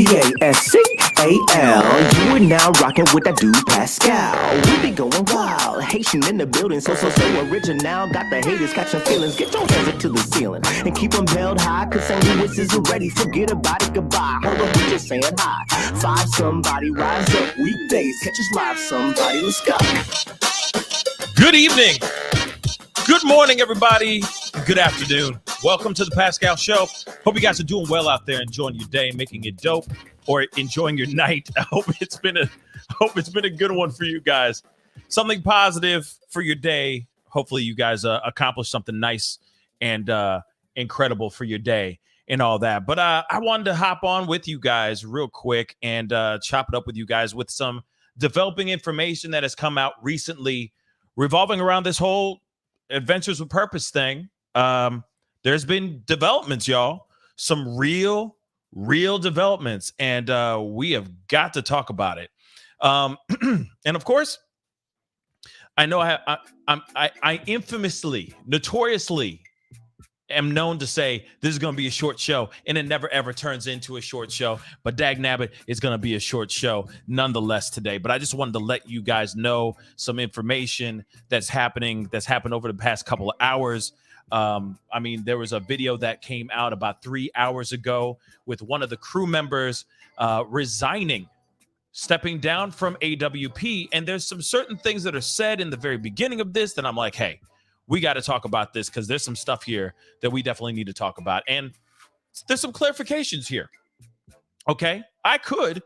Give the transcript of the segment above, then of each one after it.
Pascal. You are now rocking with that dude Pascal. We be going wild, Haitian in the building, so original. Got the haters catching feelings. Get your hands up to the ceiling and keep them held high. Cause St. Louis isn't ready. Forget about it, goodbye. Hold up, we just saying hi. Five somebody, rise up. Weekdays, catch us live. Somebody, let's go. Good evening. Good morning, everybody. Good afternoon. Welcome to the Pascal Show. Hope you guys are doing well out there, enjoying your day, making it dope, or enjoying your night. I hope it's been a good one for you guys. Something positive for your day. Hopefully, you guys accomplish something nice and incredible for your day and all that. But I wanted to hop on with you guys real quick and chop it up with you guys with some developing information that has come out recently revolving around this whole Adventures with Purpose thing. There's been developments, y'all. Some real developments, and we have got to talk about it. And of course, I know I infamously, notoriously am known to say this is going to be a short show, and it never ever turns into a short show. But dag nabbit, it's going to be a short show nonetheless today. But I just wanted to let you guys know some information that's happened over the past couple of hours. I mean, there was a video that came out about 3 hours ago with one of the crew members resigning, stepping down from AWP. And there's some certain things that are said in the very beginning of this that I'm like, hey, we got to talk about this because there's some stuff here that we definitely need to talk about. And there's some clarifications here. Okay. I could,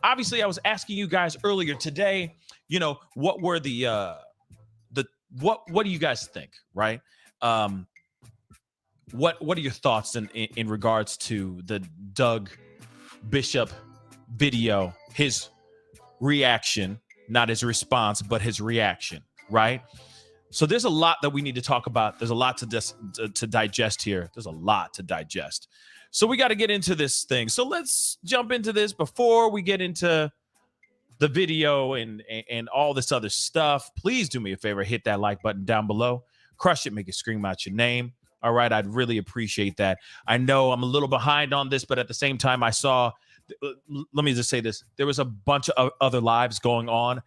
obviously I was asking you guys earlier today, what were what do you guys think? Right. What are your thoughts in regards to the Doug Bishop video, his reaction, not his response, but his reaction. Right. So there's a lot that we need to talk about. There's a lot to digest here. There's a lot to digest. So we got to get into this thing. So let's jump into this before we get into the video and all this other stuff. Please do me a favor. Hit that like button down below. Crush it. Make it scream out your name. All right. I'd really appreciate that. I know I'm a little behind on this, but at the same time, I saw, let me just say this. There was a bunch of other lives going on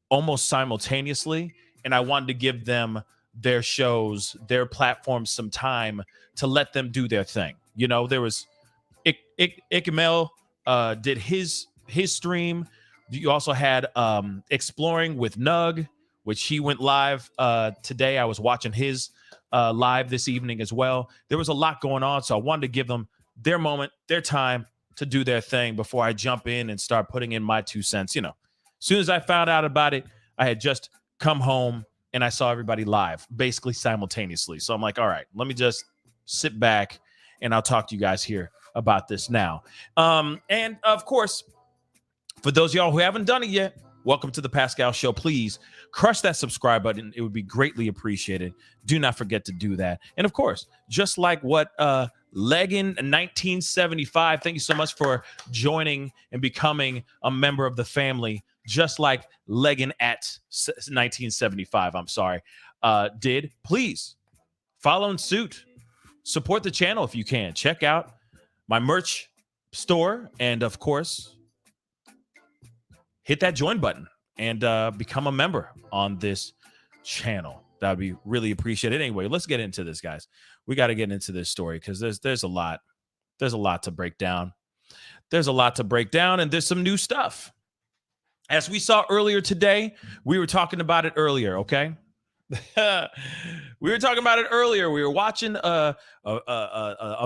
almost simultaneously. And I wanted to give them their shows, their platforms, some time to let them do their thing. There was Ikamel did his stream. You also had Exploring with Nug, which he went live today. I was watching his live this evening as well. There was a lot going on, so I wanted to give them their moment, their time to do their thing before I jump in and start putting in my 2 cents. As soon as I found out about it, I had just come home and I saw everybody live basically simultaneously. So I'm like, all right, let me just sit back and I'll talk to you guys here about this now. And of course, for those of y'all who haven't done it yet, welcome to the Pascal Show. Please crush that subscribe button. It would be greatly appreciated. Do not forget to do that. And of course, just like what Leggin 1975, thank you so much for joining and becoming a member of the family. Just like Leggin at 1975, did. Please follow in suit. Support the channel if you can. Check out my merch store. And of course, hit that join button and become a member on this channel. That would be really appreciated. Anyway, let's get into this, guys. We got to get into this story because there's a lot. There's a lot to break down. There's a lot to break down, and there's some new stuff. As we saw earlier today, we were talking about it earlier, okay? We were talking about it earlier. We were watching a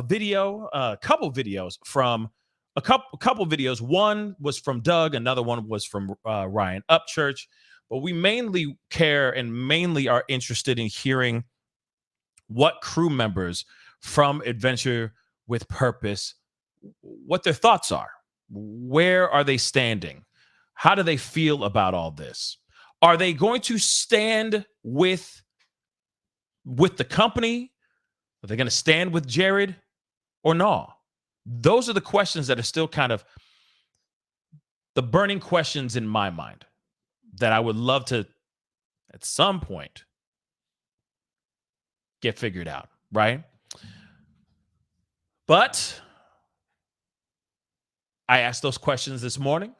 video, a couple videos from a couple videos. One was from Doug, another one was from Ryan Upchurch. But we mainly care and mainly are interested in hearing what crew members from Adventure with Purpose, what their thoughts are. Where are they standing? How do they feel about all this? Are they going to stand with the company? Are they going to stand with Jared or no? Those are the questions that are still kind of the burning questions in my mind that I would love to, at some point, get figured out, right? But I asked those questions this morning,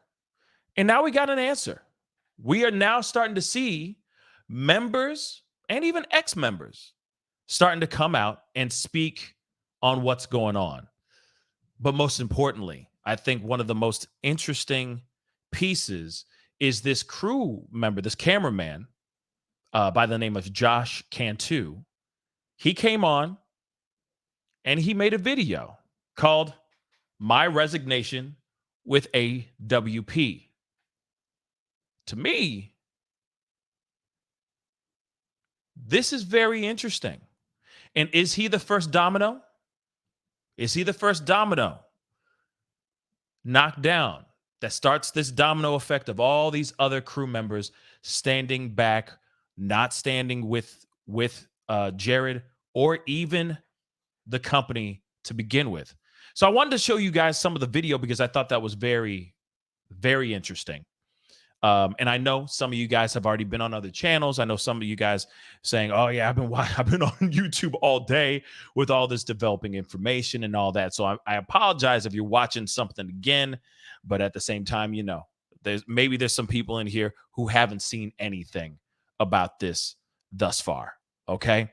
and now we got an answer. We are now starting to see members and even ex-members starting to come out and speak on what's going on. But most importantly, I think one of the most interesting pieces is this crew member, this cameraman by the name of Josh Cantu. He came on and he made a video called My Resignation with AWP. To me, this is very interesting. And is he the first domino? Is he the first domino knocked down that starts this domino effect of all these other crew members standing back, not standing with Jared or even the company to begin with? So I wanted to show you guys some of the video because I thought that was very, very interesting. And I know some of you guys have already been on other channels. I know some of you guys saying, "Oh yeah, I've been on YouTube all day with all this developing information and all that." So I apologize if you're watching something again, but at the same time, you know, there's some people in here who haven't seen anything about this thus far. Okay,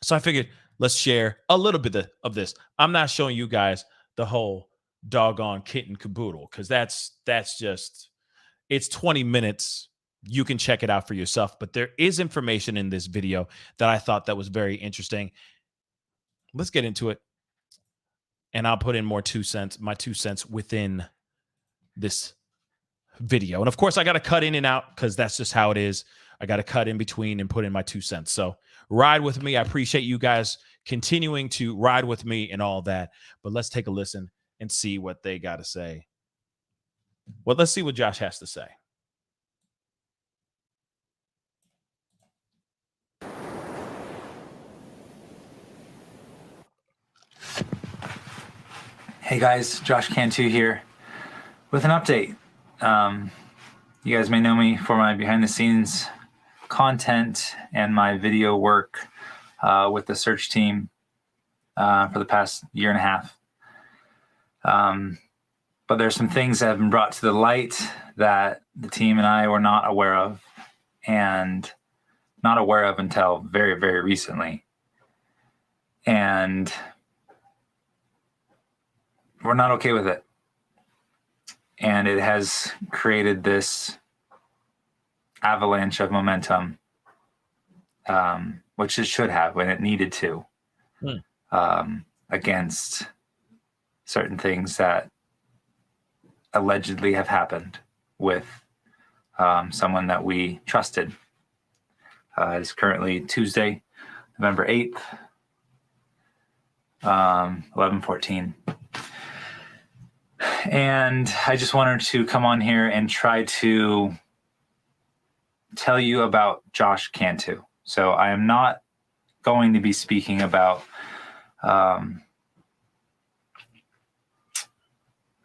so I figured let's share a little bit of this. I'm not showing you guys the whole doggone kit and caboodle because that's just. It's 20 minutes. You can check it out for yourself, but there is information in this video that I thought that was very interesting. Let's get into it. And I'll put in my 2 cents within this video. And of course, I got to cut in and out because that's just how it is. I got to cut in between and put in my 2 cents. So ride with me. I appreciate you guys continuing to ride with me and all that. But let's take a listen and see what they got to say. Well, let's see what Josh has to say. Hey guys, Josh Cantu here with an update. You guys may know me for my behind the scenes content and my video work with the search team for the past year and a half. But there's some things that have been brought to the light that the team and I were not aware of, and not aware of until very, very recently. And we're not okay with it. And it has created this avalanche of momentum, which it should have when it needed to, against certain things that allegedly have happened with someone that we trusted. It's currently Tuesday, November 8th, 11:14. And I just wanted to come on here and try to tell you about Josh Cantu. So I am not going to be speaking about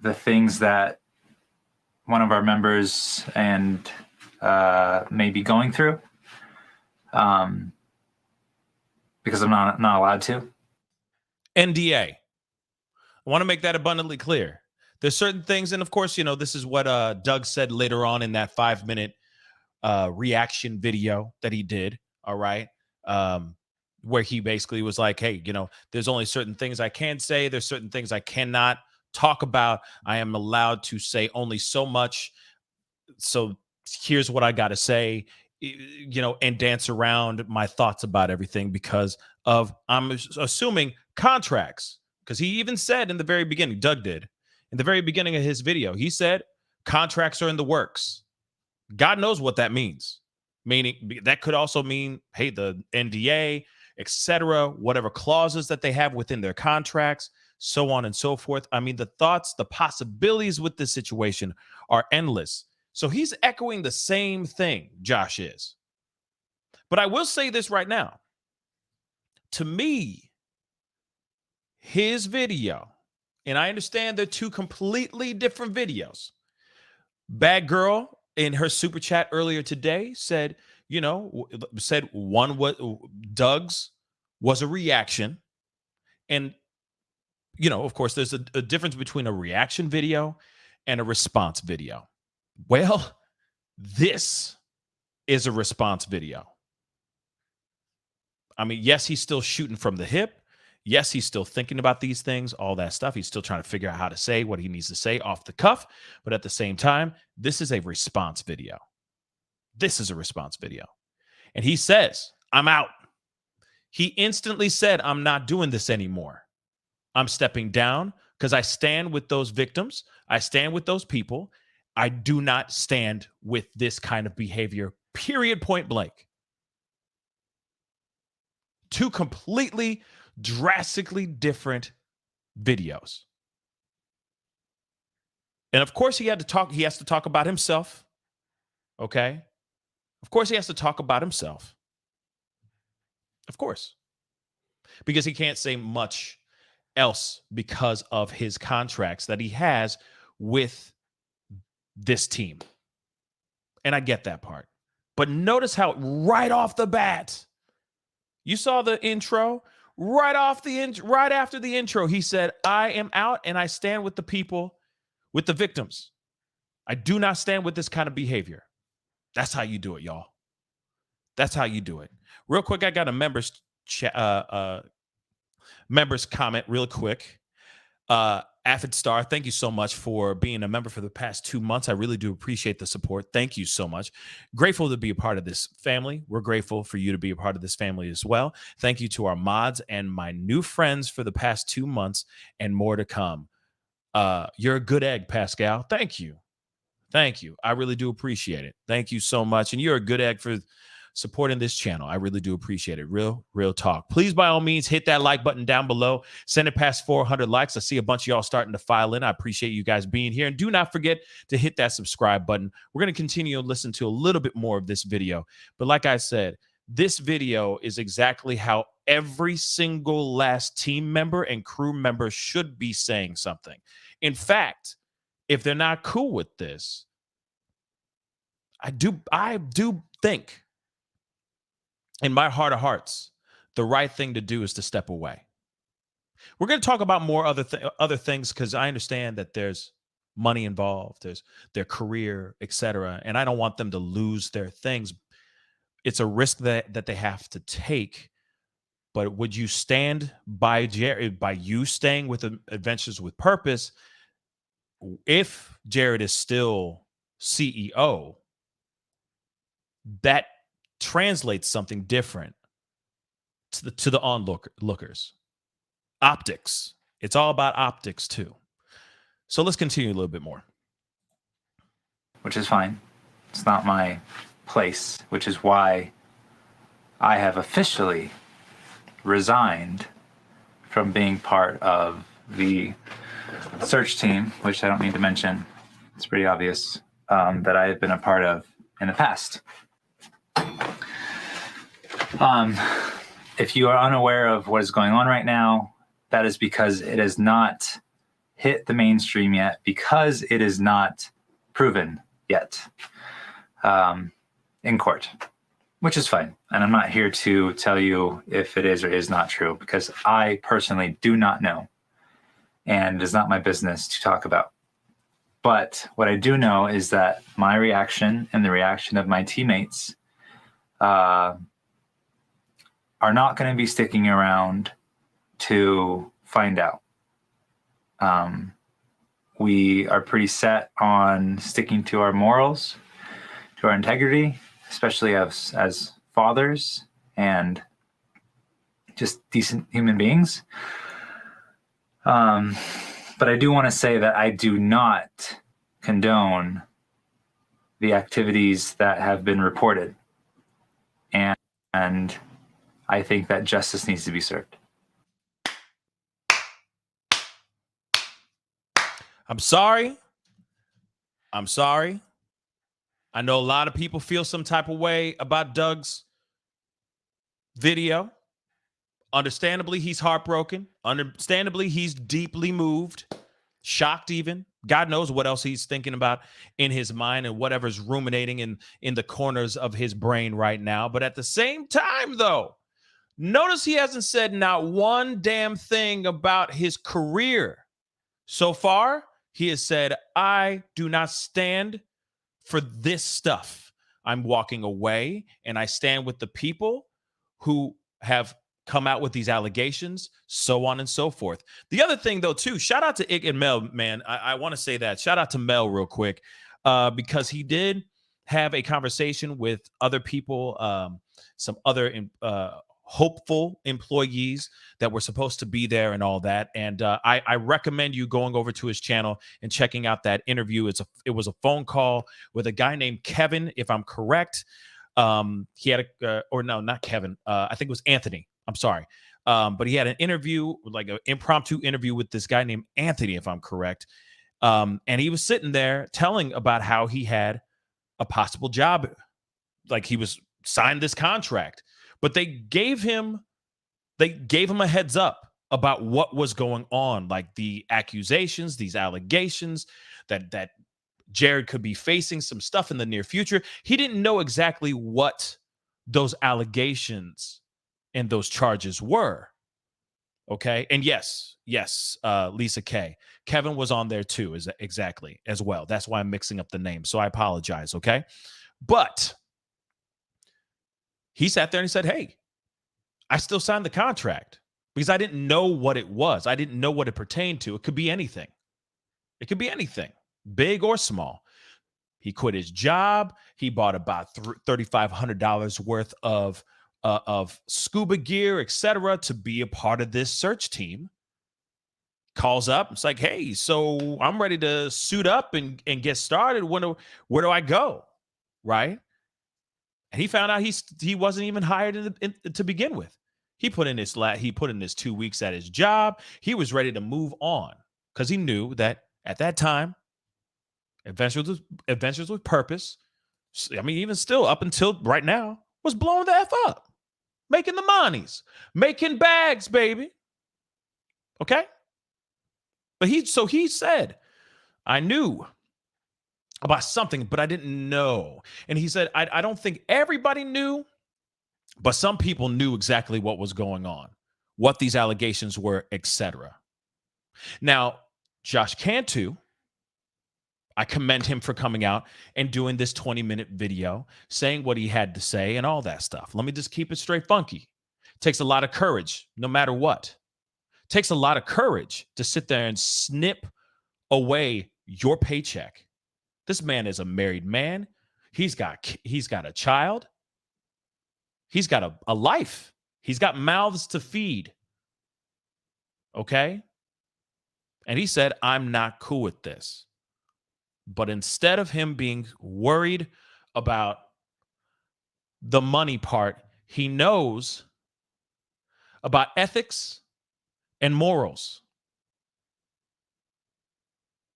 the things that one of our members and may be going through, because I'm not allowed to. NDA. I want to make that abundantly clear. There's certain things, and of course, you know, this is what Doug said later on in that 5-minute reaction video that he did. All right. Where he basically was like, hey, you know, there's only certain things I can say. There's certain things I cannot talk about. I am allowed to say only so much. So here's what I got to say, you know, and dance around my thoughts about everything because of, I'm assuming, contracts. Because he even said in the very beginning, Doug did, in the very beginning of his video, he said contracts are in the works. God knows what that means. Meaning that could also mean, hey, the NDA, etc., whatever clauses that they have within their contracts, so on and so forth. I mean, the thoughts, the possibilities with this situation are endless. So he's echoing the same thing Josh is. But I will say this right now. To me, his video, and I understand they're two completely different videos. Bad Girl in her super chat earlier today said, you know, said one was Doug's was a reaction. And of course, there's a difference between a reaction video and a response video. Well, this is a response video. I mean, yes, he's still shooting from the hip. Yes, he's still thinking about these things, all that stuff. He's still trying to figure out how to say what he needs to say off the cuff. But at the same time, this is a response video. This is a response video. And he says, I'm out. He instantly said, I'm not doing this anymore. I'm stepping down because I stand with those victims. I stand with those people. I do not stand with this kind of behavior, period, point blank. Two completely, drastically different videos. And of course, he has to talk about himself. Okay? Of course, he has to talk about himself. Of course. Because he can't say much else because of his contracts that he has with this team. And I get that part. But notice how right off the bat, you saw the intro, right after the intro, he said, I am out and I stand with the people, with the victims. I do not stand with this kind of behavior. That's how you do it, y'all. That's how you do it. Real quick, I got a members comment real quick. Aphid Star, thank you so much for being a member for the past 2 months. I really do appreciate the support. Thank you so much. Grateful to be a part of this family. We're grateful for you to be a part of this family as well. Thank you to our mods and my new friends for the past 2 months and more to come. You're a good egg, Pascal. Thank you. Thank you. I really do appreciate it. Thank you so much. And you're a good egg for supporting this channel. I really do appreciate it. Real talk. Please, by all means, hit that like button down below. Send it past 400 likes. I see a bunch of y'all starting to file in. I appreciate you guys being here. And do not forget to hit that subscribe button. We're going to continue to listen to a little bit more of this video. But like I said, this video is exactly how every single last team member and crew member should be saying something. In fact, if they're not cool with this, I do think in my heart of hearts, the right thing to do is to step away. We're going to talk about more other things because I understand that there's money involved, there's their career, etc. And I don't want them to lose their things. It's a risk that they have to take. But would you stand by you staying with Adventures with Purpose if Jared is still CEO? That translates something different to the onlookers. Optics. It's all about optics too. So let's continue a little bit more. Which is fine. It's not my place, which is why I have officially resigned from being part of the search team, which I don't need to mention. It's pretty obvious that I have been a part of in the past. If you are unaware of what is going on right now, that is because it has not hit the mainstream yet, because it is not proven yet in court, which is fine. And I'm not here to tell you if it is or is not true, because I personally do not know, and it is not my business to talk about. But what I do know is that my reaction and the reaction of my teammates are not going to be sticking around to find out. We are pretty set on sticking to our morals, to our integrity, especially as fathers and just decent human beings. But I do want to say that I do not condone the activities that have been reported. And I think that justice needs to be served. I'm sorry. I know a lot of people feel some type of way about Doug's video. Understandably, he's heartbroken. Understandably, he's deeply moved, shocked even. God knows what else he's thinking about in his mind and whatever's ruminating in the corners of his brain right now. But at the same time, though, Notice he hasn't said not one damn thing about his career. So far, he has said, I do not stand for this stuff. I'm walking away, and I stand with the people who have come out with these allegations, so on and so forth. The other thing, though, too, shout out to Ike and Mel, man. I want to say that. Shout out to Mel real quick, because he did have a conversation with other people, some other hopeful employees that were supposed to be there and all that. And I recommend you going over to his channel and checking out that interview. It was a phone call with a guy named Kevin, if I'm correct. He had or no, not Kevin. I think it was Anthony. I'm sorry. But he had an interview, like an impromptu interview with this guy named Anthony, if I'm correct. And he was sitting there telling about how he had a possible job, like he was signed this contract, but they gave him a heads up about what was going on, like the accusations, these allegations that Jared could be facing some stuff in the near future. He didn't know exactly what those allegations and those charges were. Okay. And yes, Lisa K. Kevin was on there too, exactly as well. That's why I'm mixing up the names. So I apologize. Okay. But he sat there and he said, hey, I still signed the contract because I didn't know what it was. I didn't know what it pertained to. It could be anything. It could be anything, big or small. He quit his job. He bought about $3,500 worth of scuba gear, etc., to be a part of this search team. Calls up. It's like, hey, so I'm ready to suit up and get started. Where do I go? Right? And he found out he wasn't even hired to begin with. He put in his 2 weeks at his job. He was ready to move on because he knew that at that time, Adventures with Purpose, I mean, even still up until right now, was blowing the F up, making the monies, making bags, baby. Okay? But he said, I knew about something, but I didn't know. And he said, I don't think everybody knew, but some people knew exactly what was going on, what these allegations were, etc. Now, Josh Cantu, I commend him for coming out and doing this 20-minute video, saying what he had to say and all that stuff. Let me just keep it straight funky. It takes a lot of courage, no matter what. It takes a lot of courage to sit there and snip away your paycheck. This man is a married man. He's got a child. He's got a life. He's got mouths to feed. Okay? And he said, I'm not cool with this. But instead of him being worried about the money part, he knows about ethics and morals.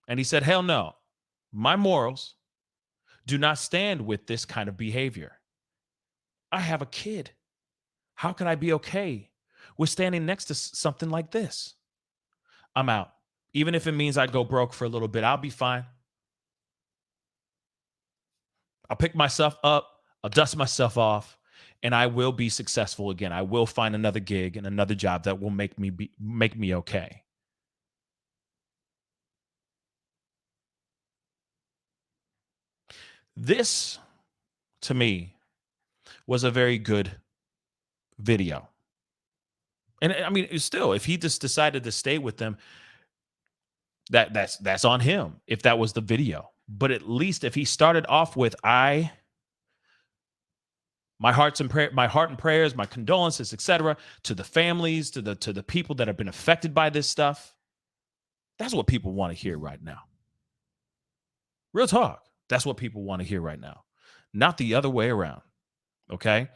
And he said, hell no, my morals do not stand with this kind of behavior. I have a kid. How could I be okay with standing next to something like this? I'm out. Even if it means I go broke for a little bit, I'll be fine. I'll pick myself up, I'll dust myself off, and I will be successful again. I will find another gig and another job that will make me okay. This, to me, was a very good video. And I mean, still, if he just decided to stay with them, that's on him, if that was the video. But at least if he started off with my heart and prayers, my condolences, etc., to the families, to the people that have been affected by this stuff. That's what people want to hear right now. Real talk. That's what people want to hear right now. Not the other way around. Okay?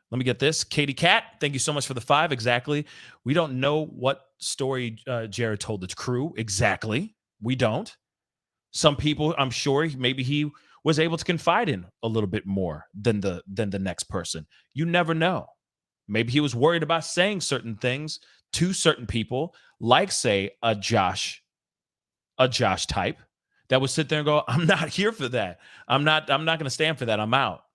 Let me get this. Katie Cat, thank you so much for the 5. Exactly. We don't know what story Jared told the crew. Exactly. We don't. Some people, I'm sure, maybe he was able to confide in a little bit more than the next person. You never know. Maybe he was worried about saying certain things to certain people, like, say, a Josh type that would sit there and go, I'm not here for that. I'm not going to stand for that. I'm out.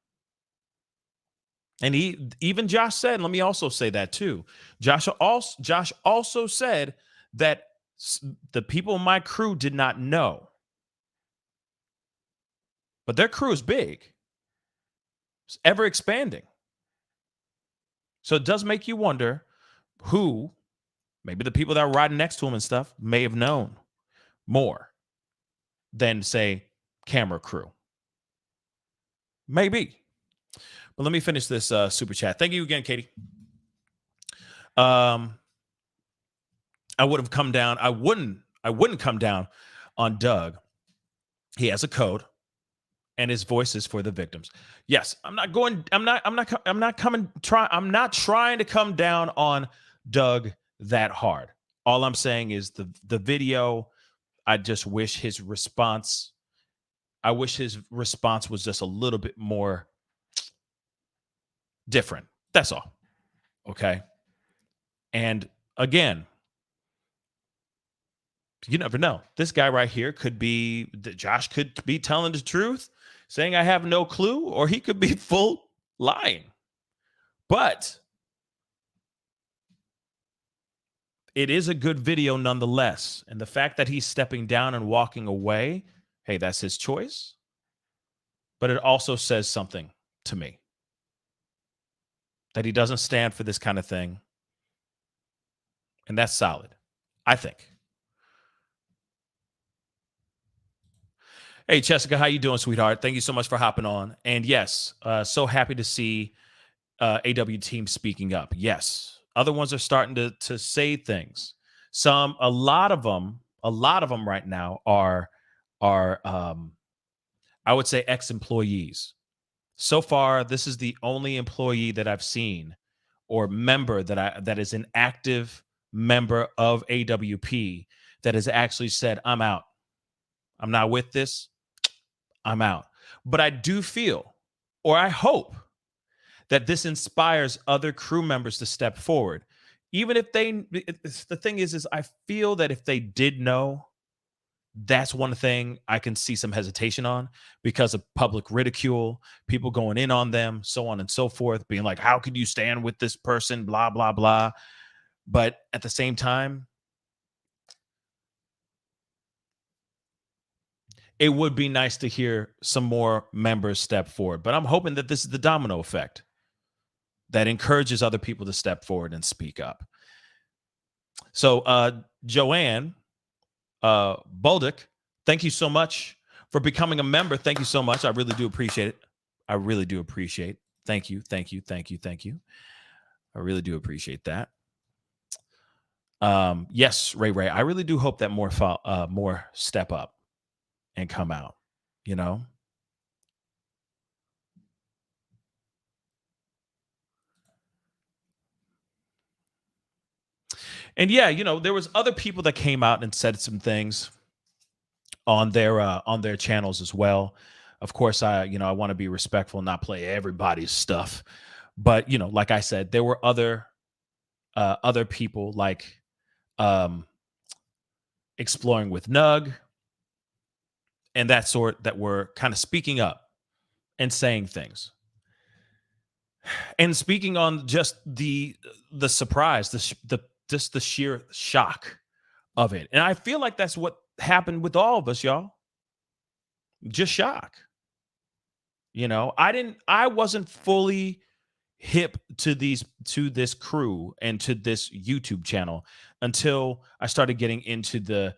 And even Josh said, let me also say that too. Josh also said that the people in my crew did not know. But their crew is big. It's ever expanding. So it does make you wonder who, maybe the people that are riding next to him and stuff, may have known more than, say, camera crew. Maybe. But let me finish this super chat. Thank you again, Katie. I would have come down. I wouldn't come down on Doug. He has a code, and his voice is for the victims. Yes, I'm not trying to come down on Doug that hard. All I'm saying is the video, I just wish his response was just a little bit more different. That's all. Okay. And again, you never know. This guy right here Josh could be telling the truth, saying I have no clue, or he could be full lying. But it is a good video nonetheless. And the fact that he's stepping down and walking away, hey, that's his choice. But it also says something to me that he doesn't stand for this kind of thing. And that's solid, I think. Hey, Jessica, how you doing, sweetheart? Thank you so much for hopping on. And yes, so happy to see AW team speaking up. Yes, other ones are starting to say things. A lot of them right now are I would say ex-employees. So far, this is the only employee that I've seen or member that is an active member of AWP that has actually said, I'm out. I'm not with this. I'm out. But I do feel, or I hope, that this inspires other crew members to step forward. Even if the thing is I feel that if they did know, that's one thing I can see some hesitation on because of public ridicule, people going in on them, so on and so forth, being like, how could you stand with this person, blah, blah, blah. But at the same time, it would be nice to hear some more members step forward. But I'm hoping that this is the domino effect that encourages other people to step forward and speak up. So, Joanne Bolduc, thank you so much for becoming a member. Thank you so much. I really do appreciate it. I really do appreciate it. Thank you. Thank you. Thank you. Thank you. I really do appreciate that. Yes, Ray. I really do hope that more step up and come out, you know? And yeah, there was other people that came out and said some things on their channels as well. Of course, I want to be respectful and not play everybody's stuff. But, like I said, there were other people like Exploring with Nug and that sort that were kind of speaking up and saying things. And speaking on just the surprise, just the sheer shock of it. And I feel like that's what happened with all of us, y'all. Just shock. I wasn't fully hip to this crew and to this YouTube channel until I started getting into the,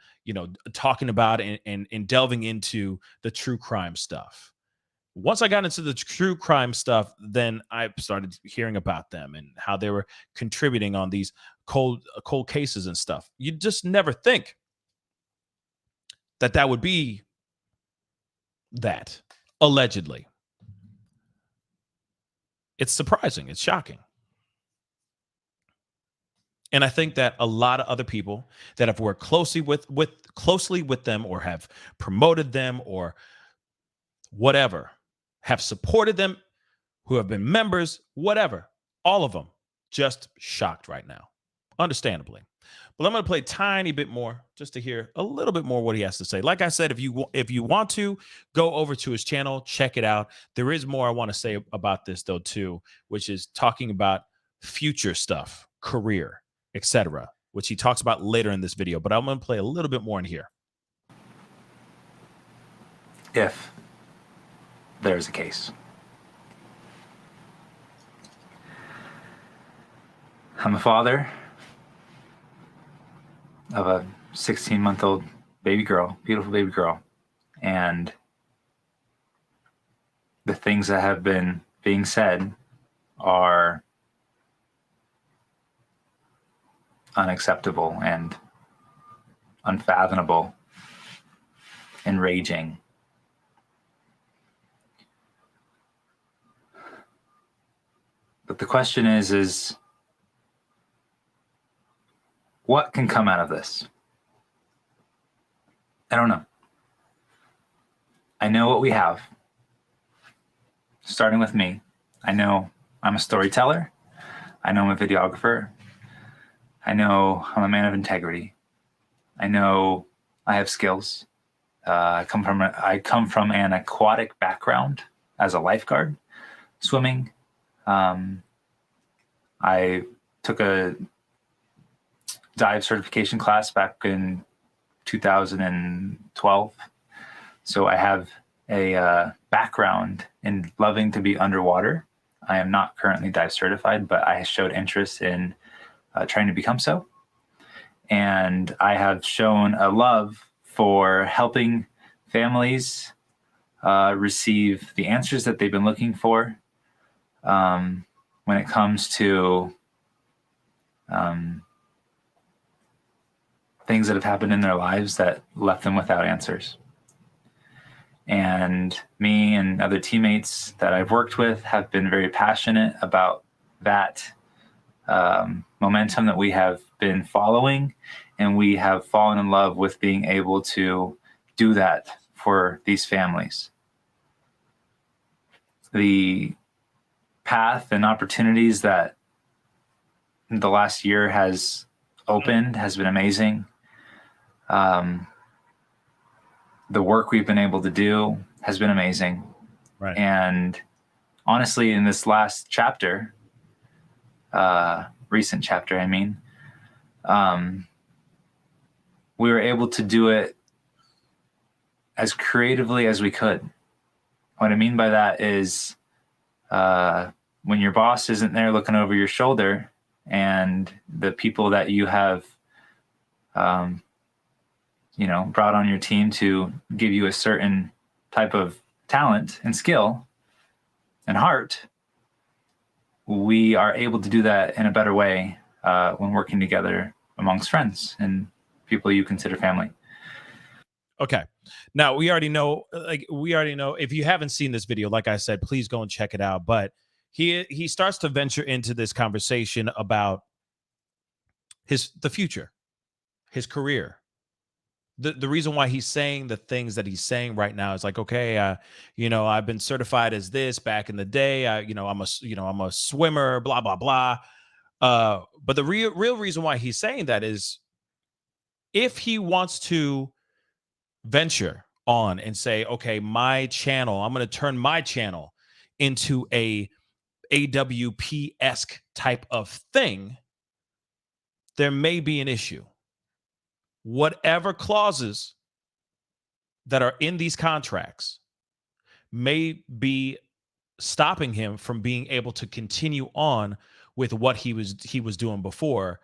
talking about and delving into the true crime stuff. Once I got into the true crime stuff, then I started hearing about them and how they were contributing on these cold cases and stuff. You just never think that would be that, allegedly. It's surprising. It's shocking. And I think that a lot of other people that have worked closely with them or have promoted them or whatever, have supported them, who have been members, whatever, all of them just shocked right now, understandably. But I'm going to play a tiny bit more just to hear a little bit more what he has to say. Like I said, if you want to go over to his channel, check it out. There is more I want to say about this though too, which is talking about future stuff, career, etc., which he talks about later in this video. But I'm going to play a little bit more in here. If there's a case. I'm a father of a 16-month-old baby girl, beautiful baby girl. And the things that have been being said are unacceptable and unfathomable, enraging. But the question is what can come out of this? I don't know. I know what we have. Starting with me, I know I'm a storyteller. I know I'm a videographer. I know I'm a man of integrity. I know I have skills. I come from an aquatic background as a lifeguard, swimming. I took a dive certification class back in 2012. So I have a background in loving to be underwater. I am not currently dive certified, but I showed interest in trying to become so. And I have shown a love for helping families receive the answers that they've been looking for when it comes to things that have happened in their lives that left them without answers. And me and other teammates that I've worked with have been very passionate about that momentum that we have been following, and we have fallen in love with being able to do that for these families. The path and opportunities that the last year has opened has been amazing. The work we've been able to do has been amazing. Right. And honestly, in this last chapter, recent chapter, I mean, we were able to do it as creatively as we could. What I mean by that is when your boss isn't there looking over your shoulder and the people that you have brought on your team to give you a certain type of talent and skill and heart, we are able to do that in a better way when working together amongst friends and people you consider family. Okay. Now we already know if you haven't seen this video, like I said, please go and check it out. But he starts to venture into this conversation about the future, his career. The reason why he's saying the things that he's saying right now is like, okay, I've been certified as this back in the day. I'm a swimmer, blah, blah, blah. But the real reason why he's saying that is if he wants to venture on and say, okay, my channel, I'm going to turn my channel into a AWP-esque type of thing, there may be an issue. Whatever clauses that are in these contracts may be stopping him from being able to continue on with what he was doing before,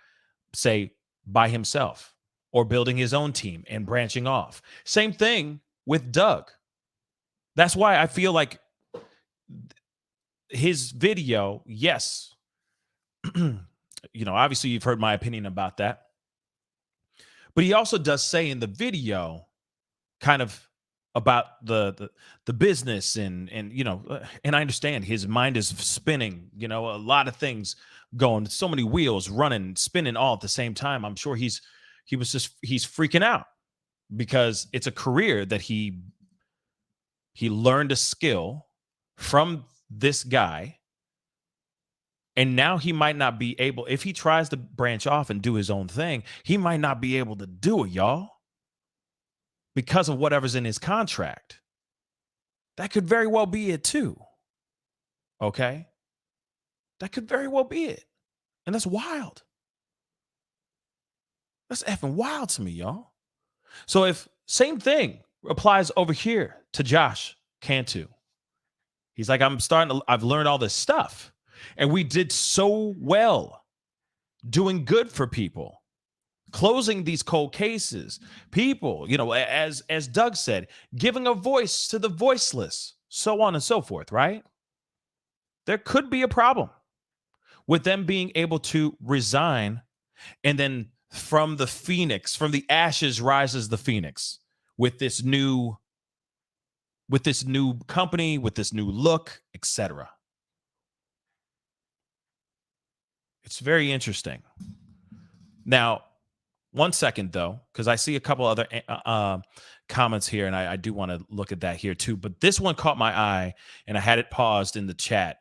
say by himself or building his own team and branching off. Same thing with Doug. That's why I feel like his video, yes, obviously you've heard my opinion about that. But he also does say in the video kind of about the business and I understand his mind is spinning, a lot of things going, so many wheels running, spinning all at the same time. I'm sure he's freaking out because it's a career that he learned a skill from this guy And now he might not be able, if he tries to branch off and do his own thing, he might not be able to do it, y'all, because of whatever's in his contract. That could very well be it too. Okay? That could very well be it. And that's wild. That's effing wild to me, y'all. So if same thing applies over here to Josh Cantu. He's like, I've learned all this stuff. And we did so well doing good for people, closing these cold cases, people, as Doug said, giving a voice to the voiceless, so on and so forth, right? There could be a problem with them being able to resign, and then from the ashes rises the phoenix with this new company, with this new look, etc. It's very interesting. Now, one second though, because I see a couple other comments here, and I do want to look at that here too. But this one caught my eye, and I had it paused in the chat.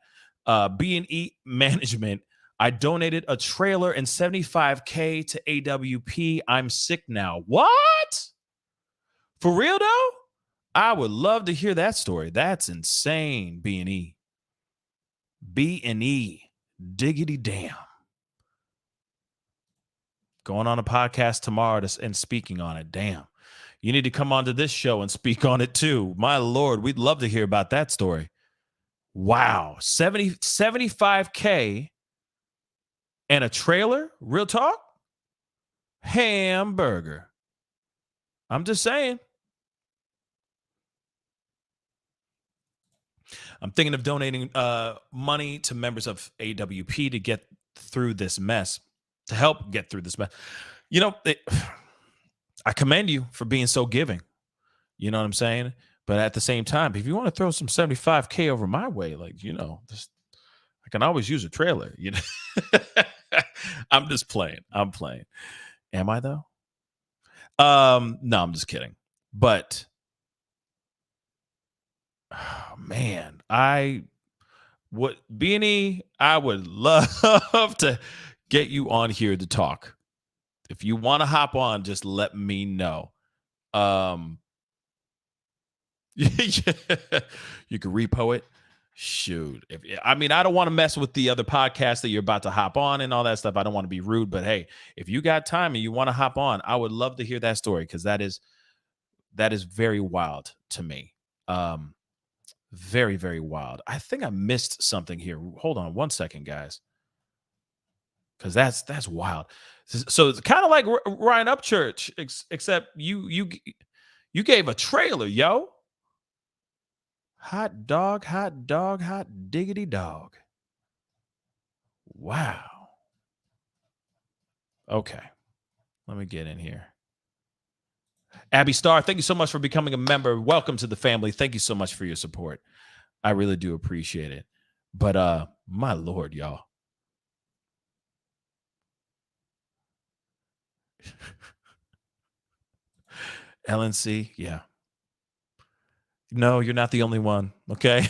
B&E Management. I donated a trailer and $75K to AWP. I'm sick now. What? For real though? I would love to hear that story. That's insane. B&E. B&E. Diggity damn. Going on a podcast tomorrow and speaking on it. Damn. You need to come onto this show and speak on it too. My Lord, we'd love to hear about that story. Wow. 75K and a trailer? Real talk? Hamburger. I'm just saying. I'm thinking of donating money to members of AWP to get through this mess, to help get through this mess. I commend you for being so giving. You know what I'm saying? But at the same time, if you want to throw some 75K over my way, I can always use a trailer. I'm just playing. I'm playing. Am I though? No, I'm just kidding. But man, I would love to get you on here to talk. If you want to hop on, just let me know. You can repo it. Shoot. I don't want to mess with the other podcasts that you're about to hop on and all that stuff. I don't want to be rude, but hey, if you got time and you want to hop on, I would love to hear that story, because that is very wild to me. Very, very wild. I think I missed something here. Hold on one second, guys, because that's wild. So it's kind of like Ryan Upchurch, except you gave a trailer, yo. Hot dog, hot diggity dog. Wow. Okay. Let me get in here. Abby Starr, thank you so much for becoming a member. Welcome to the family. Thank you so much for your support. I really do appreciate it. But my Lord, y'all. LNC, yeah. No, you're not the only one, okay?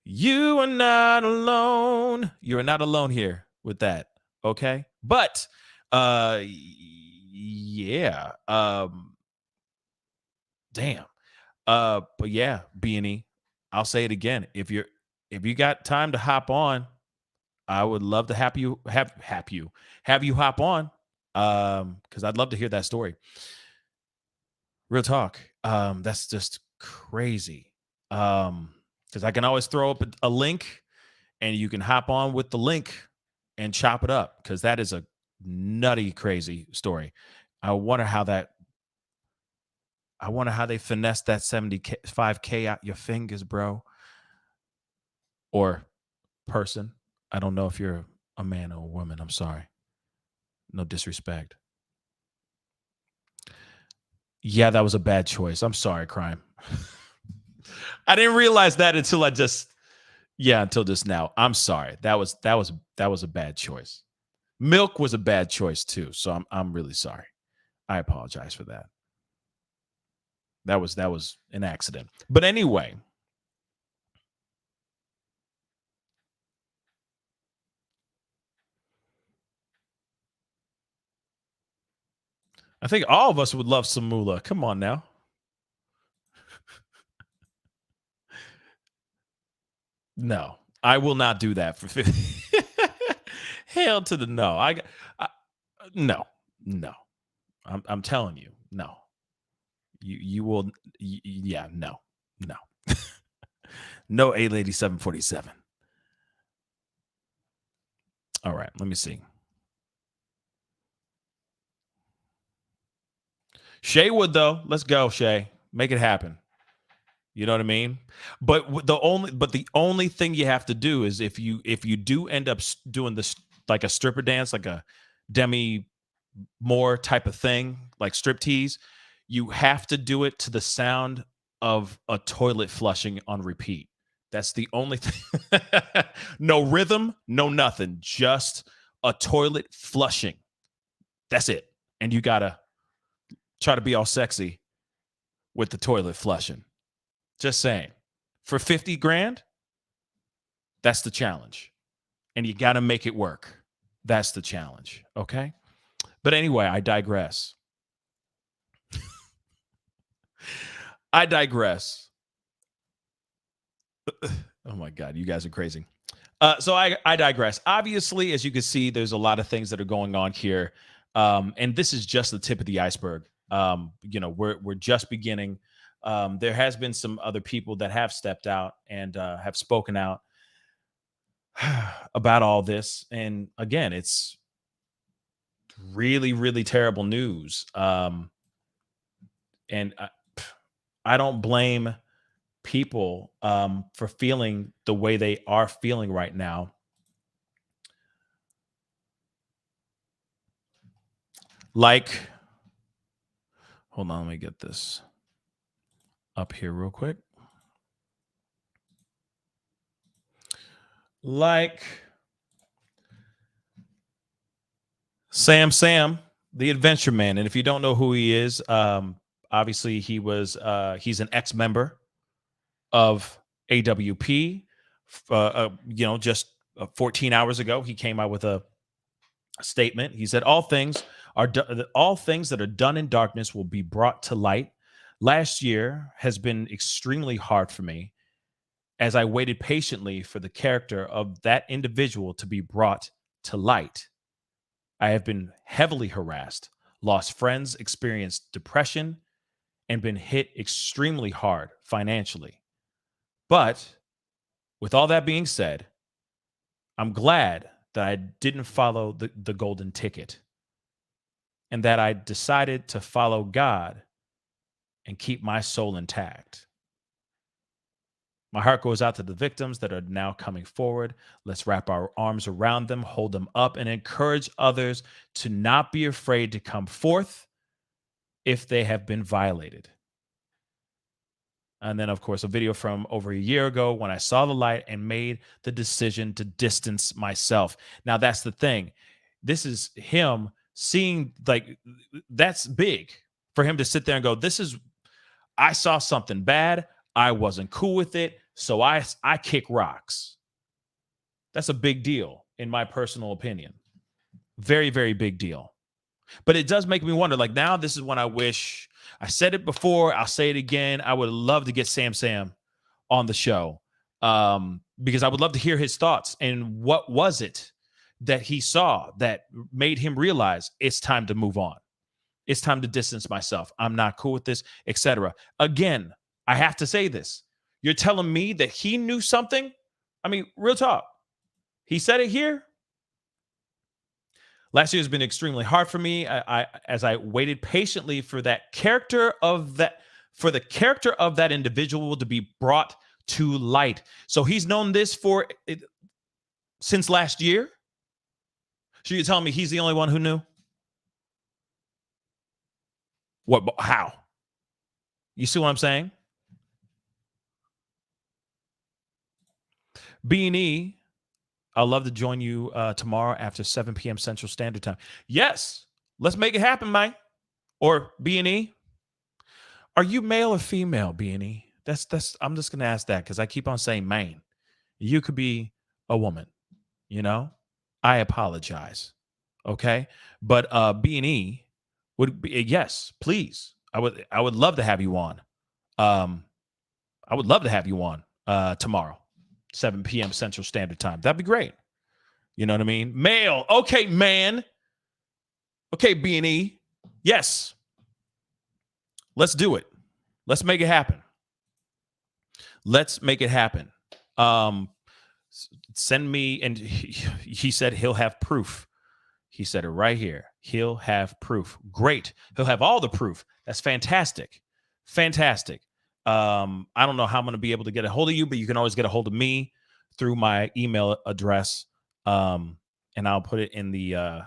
You are not alone. You're not alone here with that, okay? But yeah. Damn. But yeah, B&E. I'll say it again. If you got time to hop on, I would love to have you hop on. Because I'd love to hear that story. Real talk. That's just crazy. Because I can always throw up a link, and you can hop on with the link and chop it up, because that is a nutty, crazy story. I wonder how they finessed that 75K out your fingers, bro. Or person. I don't know if you're a man or a woman. I'm sorry. No disrespect. Yeah, that was a bad choice. I'm sorry, crime. I didn't realize that until just now. I'm sorry. That was a bad choice. Milk was a bad choice too. So I'm really sorry. I apologize for that. That was an accident. But anyway, I think all of us would love some moolah. Come on now. No, I will not do that for 50. Hell to the no. I no, no. I'm telling you, no. You will. Yeah, no, no, no. A lady 747. All right, let me see. Shay would though. Let's go, Shay. Make it happen. You know what I mean? But the only thing you have to do is if you do end up doing this like a stripper dance, like a Demi Moore type of thing, like striptease, you have to do it to the sound of a toilet flushing on repeat. That's the only thing. No rhythm, no nothing, just a toilet flushing. That's it. And you gotta try to be all sexy with the toilet flushing. Just saying. For 50 grand, that's the challenge. And you got to make it work. That's the challenge. Okay? But anyway, I digress. I digress. Oh my God, you guys are crazy. So I digress. Obviously, as you can see, there's a lot of things that are going on here. And this is just the tip of the iceberg. We're just beginning. There has been some other people that have stepped out and have spoken out about all this. And again, it's really, really terrible news. And I don't blame people for feeling the way they are feeling right now. Like, hold on, let me get this up here real quick. Like Sam, the Adventure Man. And if you don't know who he is, obviously he's an ex-member of AWP. Just 14 hours ago, he came out with a statement. He said, all things that are done in darkness will be brought to light. Last year has been extremely hard for me as I waited patiently for the character of that individual to be brought to light. I have been heavily harassed, lost friends, experienced depression, and been hit extremely hard financially. But with all that being said, I'm glad that I didn't follow the golden ticket and that I decided to follow God and keep my soul intact. My heart goes out to the victims that are now coming forward. Let's wrap our arms around them, hold them up, and encourage others to not be afraid to come forth if they have been violated. And then, of course, a video from over a year ago when I saw the light and made the decision to distance myself. Now, that's the thing. This is him seeing, like, that's big for him to sit there and go, I saw something bad. I wasn't cool with it, so I kick rocks. That's a big deal, in my personal opinion. Very, very big deal. But it does make me wonder, like, now this is when I wish, I said it before, I'll say it again, I would love to get Sam on the show because I would love to hear his thoughts. And what was it that he saw that made him realize it's time to move on? It's time to distance myself. I'm not cool with this, etc. Again, I have to say this. You're telling me that he knew something? I mean, real talk. He said it here. Last year has been extremely hard for me. As I waited patiently for the character of that individual to be brought to light. So he's known this since last year. So you're telling me he's the only one who knew? What? How? You see what I'm saying? B&E, I'd love to join you tomorrow after 7 p.m. Central Standard Time. Yes, let's make it happen, Mike. Or B&E. Are you male or female, B&E? That's. I'm just gonna ask that because I keep on saying man. You could be a woman. You know, I apologize. Okay, but B&E, Would be yes, please. I would love to have you on. I would love to have you on tomorrow, 7 p.m. Central Standard Time. That'd be great. You know what I mean? Mail. Okay, man. Okay, B&E. Yes. Let's do it. Let's make it happen. Let's make it happen. Send me, and he said he'll have proof. He said it right here. He'll have proof. Great. He'll have all the proof. That's fantastic. Fantastic. I don't know how I'm going to be able to get a hold of you, but you can always get a hold of me through my email address. And I'll put it in the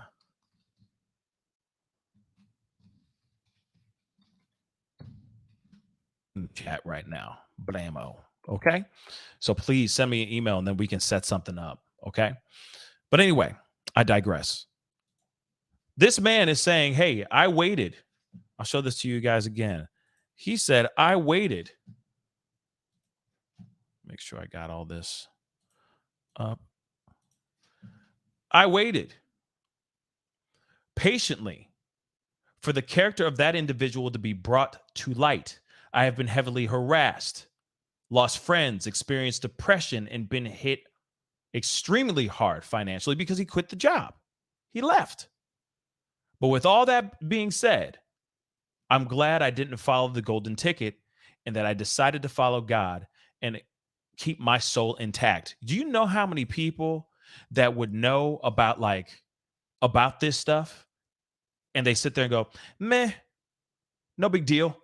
chat right now. Blammo. Okay. So please send me an email and then we can set something up. Okay. But anyway, I digress. This man is saying, hey, I waited. I'll show this to you guys again. He said, I waited. Make sure I got all this up. I waited patiently for the character of that individual to be brought to light. I have been heavily harassed, lost friends, experienced depression, and been hit extremely hard financially because he quit the job. He left. But with all that being said, I'm glad I didn't follow the golden ticket and that I decided to follow God and keep my soul intact. Do you know how many people that would know about this stuff and they sit there and go, meh, no big deal.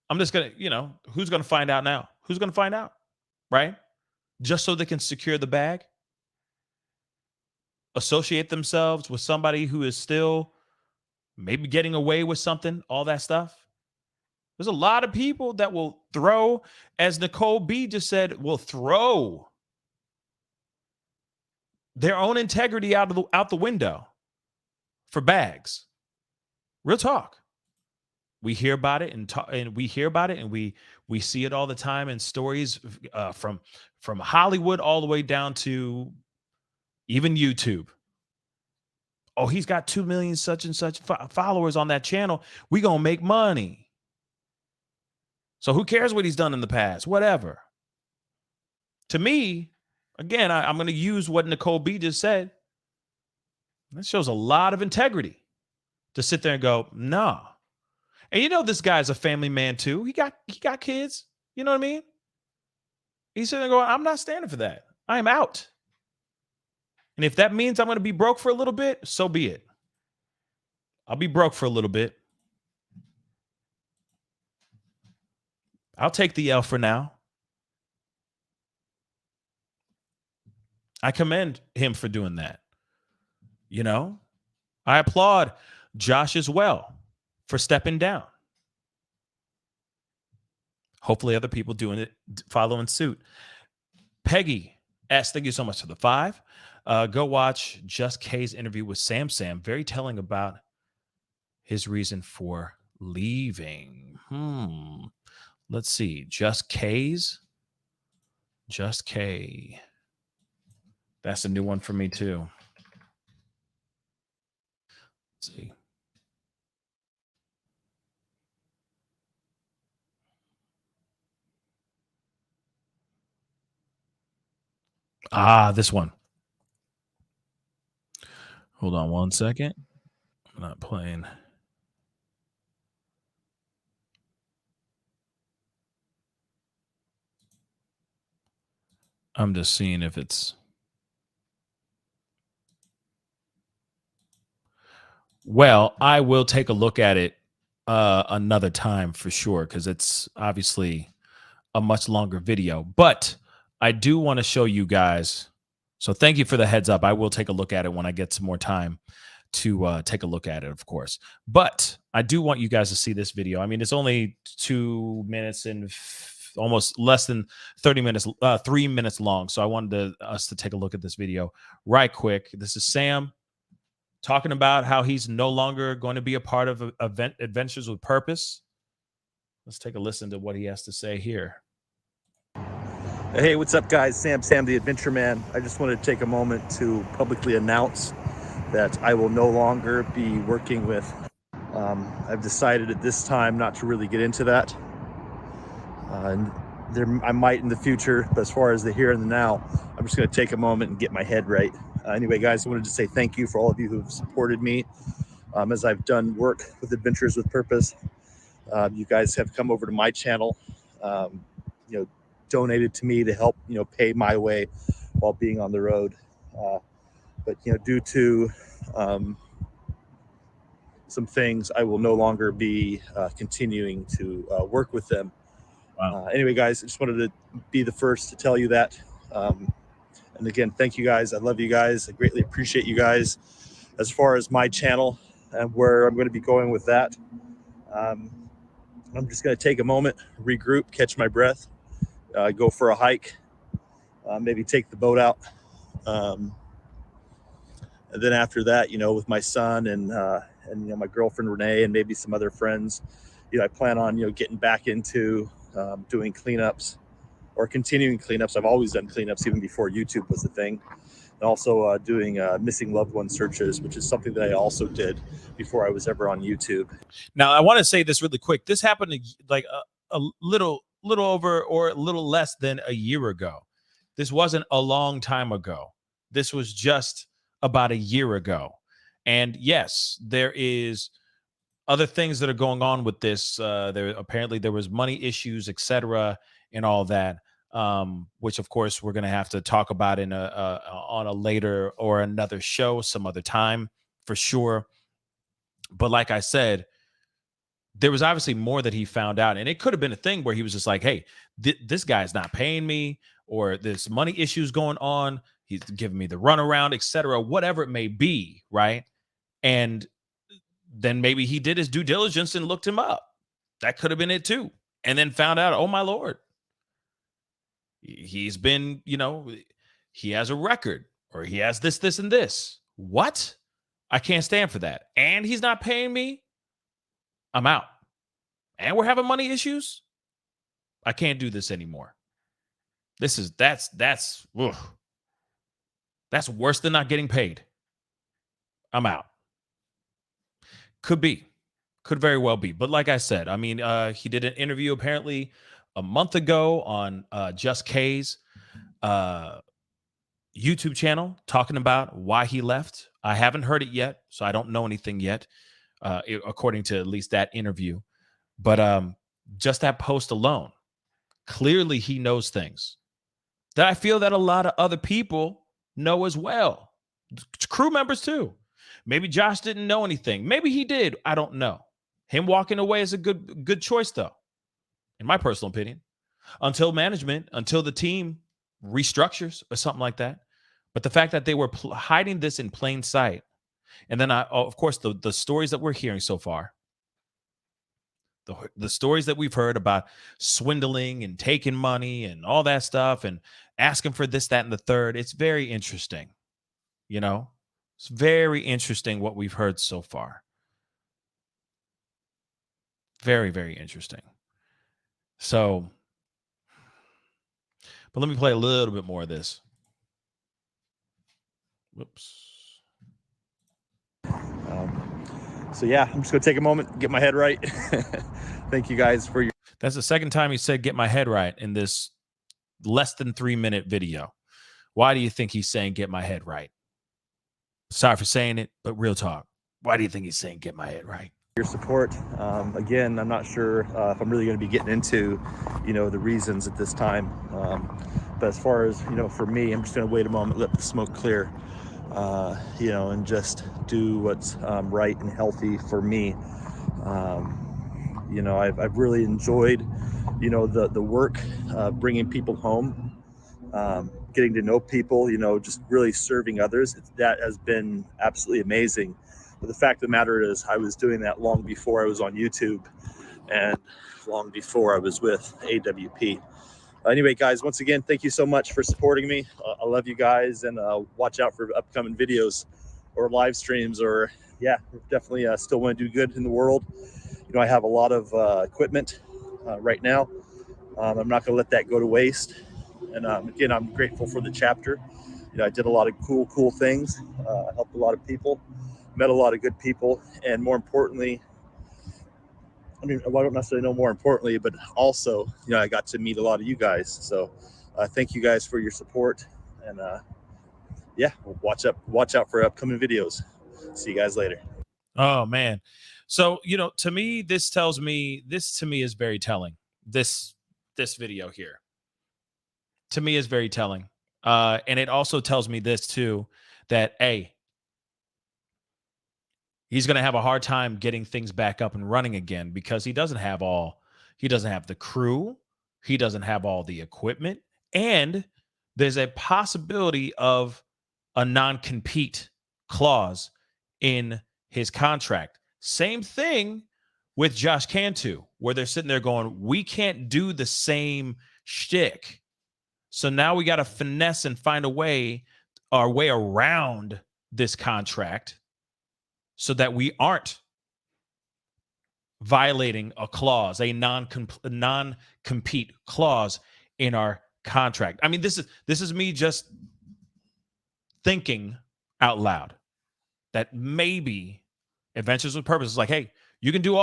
I'm just going to, who's going to find out now? Who's going to find out? Right? Just so they can secure the bag, associate themselves with somebody who is still maybe getting away with something, all that stuff. There's a lot of people that will throw, as Nicole B just said, will throw their own integrity out the window for bags. Real talk. We hear about it and we see it all the time in stories from Hollywood all the way down to even YouTube. Oh, he's got 2 million such and such followers on that channel. We gonna make money. So who cares what he's done in the past? Whatever. To me, again, I'm going to use what Nicole B just said. That shows a lot of integrity to sit there and go, nah. And this guy's a family man too. He got kids. You know what I mean? He's sitting there going, I'm not standing for that. I am out. And if that means I'm going to be broke for a little bit, so be it. I'll be broke for a little bit. I'll take the L for now. I commend him for doing that. I applaud Josh as well for stepping down. Hopefully other people doing it, following suit. Peggy S, thank you so much for the 5. Go watch Just K's interview with Sam. Very telling about his reason for leaving. Let's see. Just K. That's a new one for me too. Let's see. This one. Hold on one second. I'm not playing. I'm just seeing if it's. Well, I will take a look at it another time for sure, because it's obviously a much longer video. But I do want to show you guys. So thank you for the heads up. I will take a look at it when I get some more time to take a look at it, of course. But I do want you guys to see this video. I mean, it's only 2 minutes and almost less than 30 minutes, 3 minutes long. So I wanted us to take a look at this video right quick. This is Sam talking about how he's no longer going to be a part of Adventures with Purpose. Let's take a listen to what he has to say here. Hey, what's up, guys? Sam the Adventure Man. I just wanted to take a moment to publicly announce that I will no longer be working with I've decided at this time not to really get into that. And I might in the future, but as far as the here and the now, I'm just going to take a moment and get my head right. Anyway, guys, I wanted to say thank you for all of you who have supported me as I've done work with Adventures with Purpose. You guys have come over to my channel, donated to me to help, pay my way while being on the road. But due to some things, I will no longer be continuing to work with them. Wow. Anyway, guys, I just wanted to be the first to tell you that. And again, thank you guys. I love you guys. I greatly appreciate you guys. As far as my channel and where I'm going to be going with that, I'm just going to take a moment, regroup, catch my breath, go for a hike, maybe take the boat out. And then after that, with my son and my girlfriend Renee and maybe some other friends, I plan on getting back into doing cleanups or continuing cleanups. I've always done cleanups even before YouTube was a thing, and also doing missing loved one searches, which is something that I also did before I was ever on YouTube. Now, I want to say this really quick. This happened like a little over or a little less than a year ago. This wasn't a long time ago. This was just about a year ago. And yes, there is other things that are going on with this. Apparently there was money issues, etc., and all that, which of course we're going to have to talk about in on a later or another show some other time for sure. But like I said, there was obviously more that he found out, and it could have been a thing where he was just like, hey, this guy's not paying me, or there's money issues going on. He's giving me the runaround, etc., whatever it may be, right? And then maybe he did his due diligence and looked him up. That could have been it too. And then found out, oh my Lord, he's been, he has a record, or he has this, and this. What? I can't stand for that. And he's not paying me. I'm out. And we're having money issues. I can't do this anymore. That's worse than not getting paid. I'm out. Could very well be. But like I said, I mean, he did an interview apparently a month ago on Just K's YouTube channel talking about why he left. I haven't heard it yet, so I don't know anything yet, according to at least that interview. But just that post alone, clearly he knows things that I feel that a lot of other people know as well. Crew members too. Maybe Josh didn't know anything. Maybe he did. I don't know. Him walking away is a good choice, though, in my personal opinion, until the team restructures or something like that. But the fact that they were hiding this in plain sight, and then of course, the stories that we're hearing so far, the stories that we've heard about swindling and taking money and all that stuff and asking for this, that, and the third, it's very interesting. It's very interesting what we've heard so far. Very, very interesting. So, but let me play a little bit more of this. Whoops. So yeah, I'm just going to take a moment, get my head right. Thank you guys for your... That's the second time he said, get my head right in this less than 3-minute video. Why do you think he's saying, get my head right? Sorry for saying it, but real talk. Why do you think he's saying, get my head right? Your support. Again, I'm not sure if I'm really going to be getting into, the reasons at this time. But as far as, for me, I'm just going to wait a moment, let the smoke clear, and just do what's right and healthy for me. I've really enjoyed, the work, bringing people home, getting to know people, just really serving others. That has been absolutely amazing. But the fact of the matter is I was doing that long before I was on YouTube and long before I was with AWP. Anyway, guys, once again, thank you so much for supporting me. I love you guys, and watch out for upcoming videos or live streams, or definitely still want to do good in the world. I have a lot of equipment right now. I'm not going to let that go to waste. And again, I'm grateful for the chapter. I did a lot of cool things, helped a lot of people, met a lot of good people, and more importantly, I mean, well, I don't necessarily know more importantly, but also, you know, I got to meet a lot of you guys. So thank you guys for your support. And yeah, watch out for upcoming videos. See you guys later. Oh man. So, you know, to me, this to me is very telling. This video here to me is very telling. And it also tells me this too, that he's going to have a hard time getting things back up and running again because he doesn't have the crew, he doesn't have all the equipment, and there's a possibility of a non-compete clause in his contract. Same thing with Josh Cantu, where they're sitting there going, we can't do the same shtick. So now we got to finesse and find our way around this contract so that we aren't violating a clause, a non-compete clause in our contract. I mean, this is me just thinking out loud that maybe Adventures with Purpose is like, hey, you can do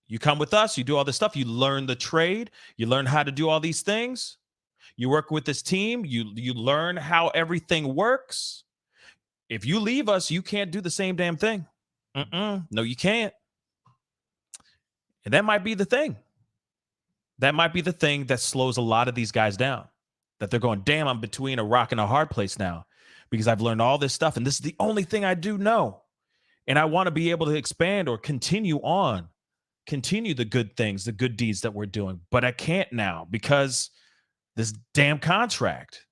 you come with us, you do all this stuff, you learn the trade, you learn how to do all these things, you work with this team, you learn how everything works. If you leave us, you can't do the same damn thing. No, you can't. And that might be the thing. That might be the thing that slows a lot of these guys down. That they're going, damn, I'm between a rock and a hard place now because I've learned all this stuff and this is the only thing I do know. And I want to be able to expand or continue the good things, the good deeds that we're doing. But I can't now because this damn contract.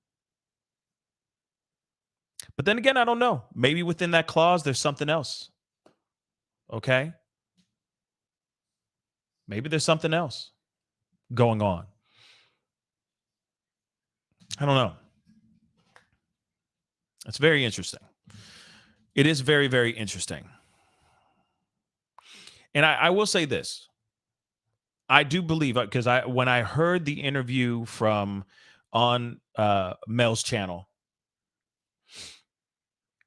But then again, I don't know. Maybe within that clause, there's something else. Okay? Maybe there's something else going on. I don't know. It's very interesting. It is very, very interesting. And I will say this. I do believe, because when I heard the interview on Mel's channel,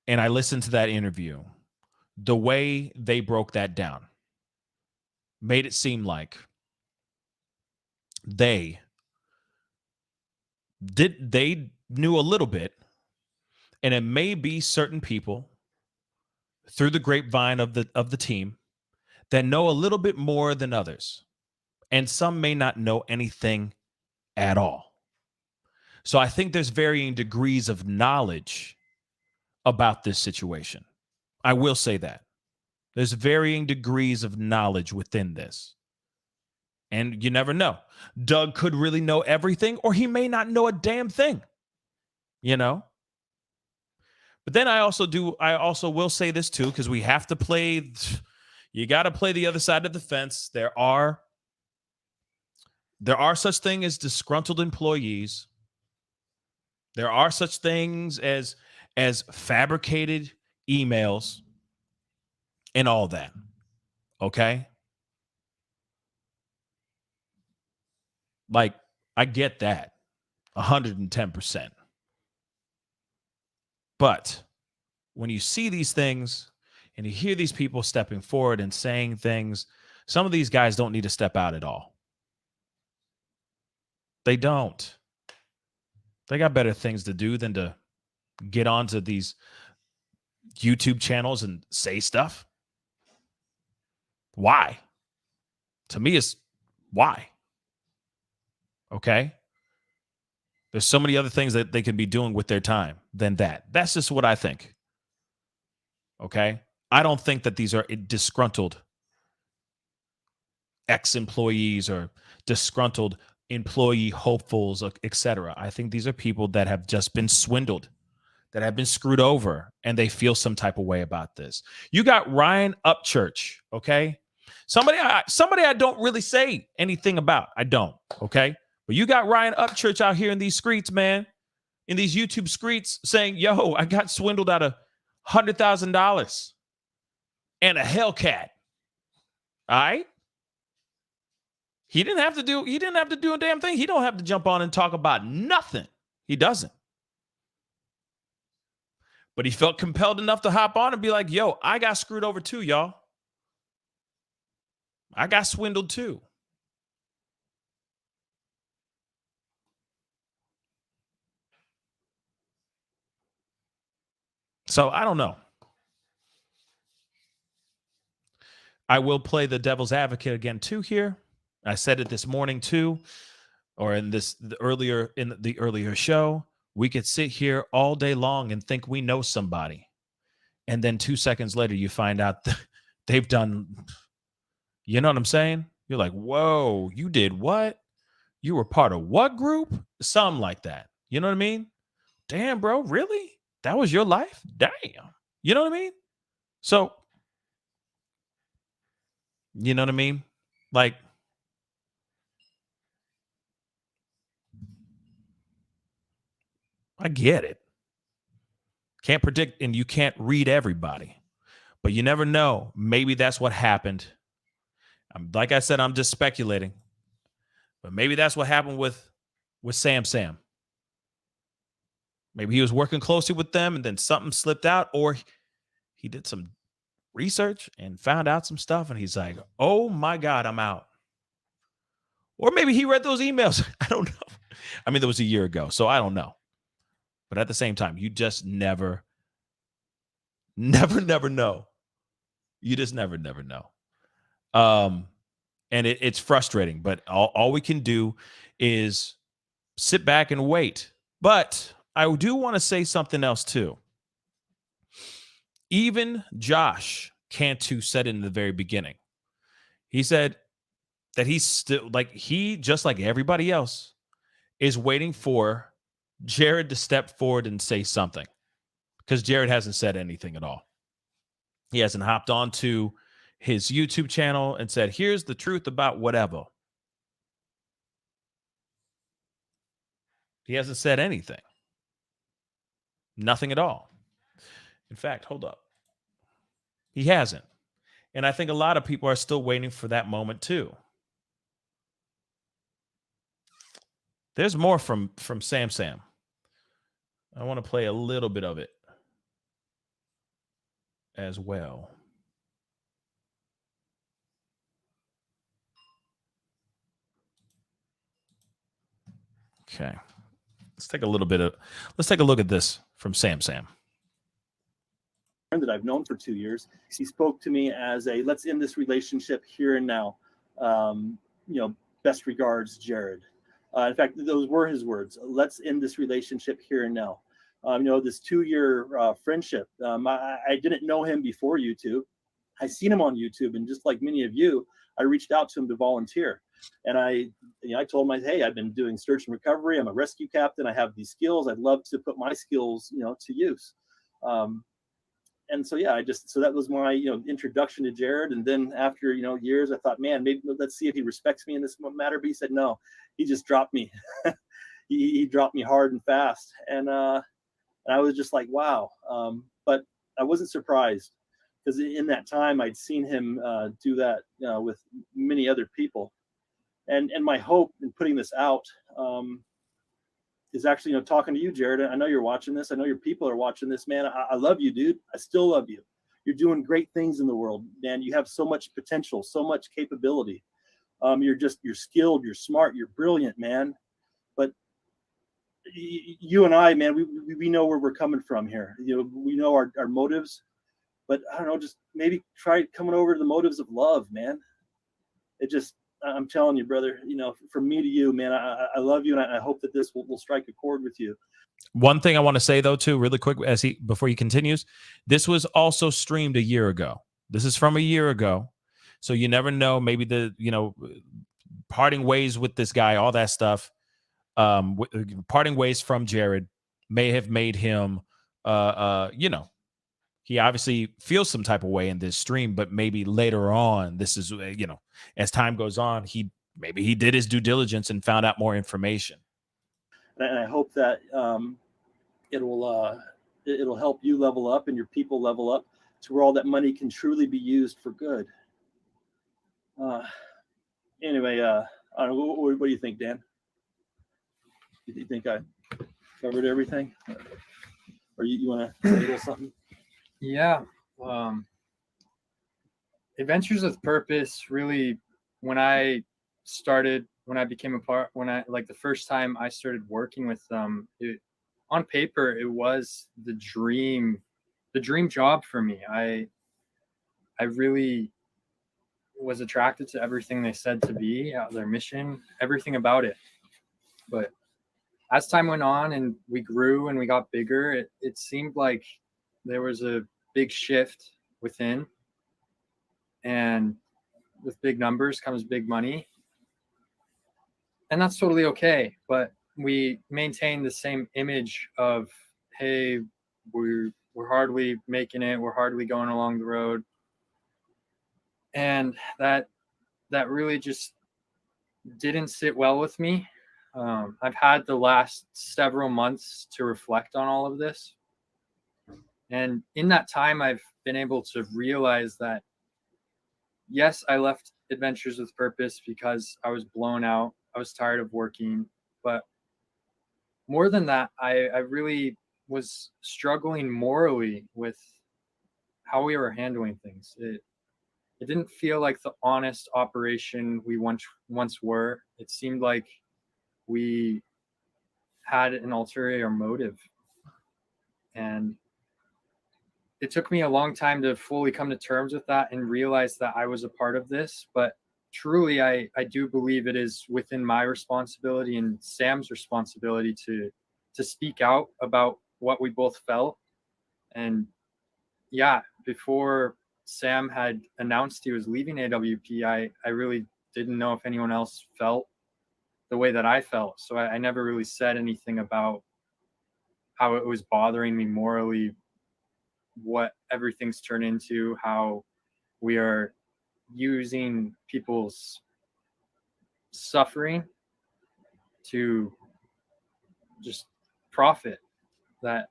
and I listened to that interview, the way they broke that down made it seem like they knew a little bit, and it may be certain people through the grapevine of the team that know a little bit more than others, and some may not know anything at all. So I think there's varying degrees of knowledge about this situation. I will say that. There's varying degrees of knowledge within this. And you never know. Doug could really know everything, or he may not know a damn thing. You know? But then I also will say this too, because we have to play, you got to play the other side of the fence. There are such things as disgruntled employees. There are such things as fabricated emails and all that. Okay? Like, I get that 110%. But when you see these things and you hear these people stepping forward and saying things, some of these guys don't need to step out at all. They don't. They got better things to do than to get onto these YouTube channels and say stuff. Why? To me, it's why. Okay? There's so many other things that they can be doing with their time than that. That's just what I think. Okay? I don't think that these are disgruntled ex-employees or disgruntled employee hopefuls, etc. I think these are people that have just been swindled, that have been screwed over, and they feel some type of way about this. You got Ryan Upchurch, okay? Somebody I don't really say anything about. I don't, okay? But you got Ryan Upchurch out here in these streets, man, in these YouTube streets saying, yo, I got swindled out of $100,000 and a Hellcat. All right? He didn't have to do a damn thing. He don't have to jump on and talk about nothing. He doesn't. But he felt compelled enough to hop on and be like, yo, I got screwed over too, y'all. I got swindled too. So I don't know. I will play the devil's advocate again too here. I said it this morning too, or in the earlier show. We could sit here all day long and think we know somebody, and then 2 seconds later you find out that they've done. You know what I'm saying? You're like, whoa, you did what? You were part of what group? Something like that. You know what I mean? Damn, bro, really? That was your life? Damn. You know what I mean? So, you know what I mean? Like, I get it. Can't predict and you can't read everybody, but you never know. Maybe that's what happened. Like I said, I'm just speculating, but maybe that's what happened with Sam. Maybe he was working closely with them and then something slipped out, or he did some research and found out some stuff and he's like, oh my God, I'm out. Or maybe he read those emails. I don't know. I mean, that was a year ago, so I don't know. But at the same time, you just never know. You just never know. And it's frustrating, but all we can do is sit back and wait. But I do want to say something else too. Even Josh Cantu said in the very beginning, he said that he's still just like everybody else is waiting for Jared to step forward and say something, because Jared hasn't said anything at all. He hasn't hopped on to his YouTube channel and said, here's the truth about whatever. He hasn't said anything. Nothing at all. In fact, hold up. He hasn't. And I think a lot of people are still waiting for that moment too. There's more from Sam. I want to play a little bit of it as well. Okay. Let's take a look at this from Sam. That I've known for 2 years. He spoke to me as a, let's end this relationship here and now. Best regards, Jared. In fact, those were his words. Let's end this relationship here and now. This 2-year friendship. I didn't know him before YouTube. I seen him on YouTube, and just like many of you, I reached out to him to volunteer. And I told him, hey, I've been doing search and recovery. I'm a rescue captain. I have these skills. I'd love to put my skills, to use. And so, yeah, so that was my, introduction to Jared. And then after, years, I thought, man, maybe let's see if he respects me in this matter. But he said, no, he just dropped me. he dropped me hard and fast. And I was just like, wow. But I wasn't surprised, because in that time I'd seen him do that with many other people. And my hope in putting this out is actually, talking to you, Jared. I know you're watching this. I know your people are watching this, man. I love you, dude. I still love you. You're doing great things in the world, man. You have so much potential, so much capability. You're skilled, you're smart, you're brilliant, man. But you and I, man, we know where we're coming from here. We know our motives, but I don't know, just maybe try coming over to the motives of love, man. I'm telling you, brother, from me to you, man, I love you, and I hope that this will strike a chord with you. One thing I want to say, though, too, really quick, before he continues, this was also streamed a year ago. This is from a year ago. So you never know, maybe parting ways with this guy, all that stuff, parting ways from Jared may have made him, he obviously feels some type of way in this stream, but maybe later on, this is, as time goes on, maybe he did his due diligence and found out more information. And I hope that it'll help you level up and your people level up to where all that money can truly be used for good. Anyway, I don't know, what do you think, Dan? Do you think I covered everything? Or you want to say a little something? Yeah. Adventures with Purpose really when I became a part, the first time I started working with them, on paper, it was the dream job for me. I really was attracted to everything they said to be, their mission, everything about it. But as time went on and we grew and we got bigger, it seemed like there was a big shift within. And with big numbers comes big money. And that's totally okay. But we maintain the same image of, hey, we're hardly making it, we're hardly going along the road. And that really just didn't sit well with me. I've had the last several months to reflect on all of this. And in that time, I've been able to realize that, yes, I left Adventures with Purpose because I was blown out. I was tired of working. But more than that, I really was struggling morally with how we were handling things. It didn't feel like the honest operation we once were. It seemed like we had an ulterior motive. And it took me a long time to fully come to terms with that and realize that I was a part of this. But truly, I do believe it is within my responsibility and Sam's responsibility to speak out about what we both felt. And yeah, before Sam had announced he was leaving AWP, I really didn't know if anyone else felt the way that I felt. So I never really said anything about how it was bothering me morally, what everything's turned into, how we are using people's suffering to just profit. That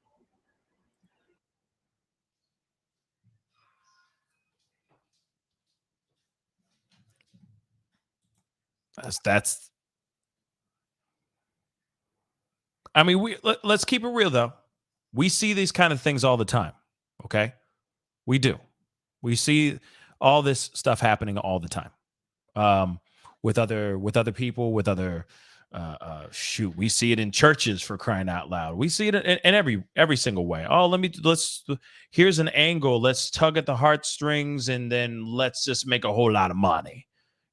That's I mean, let's keep it real though. We see these kind of things all the time. Okay? We do. We see all this stuff happening all the time. With other people, with other shoot, we see it in churches, for crying out loud. We see it in every single way. Oh, here's an angle. Let's tug at the heartstrings and then let's just make a whole lot of money.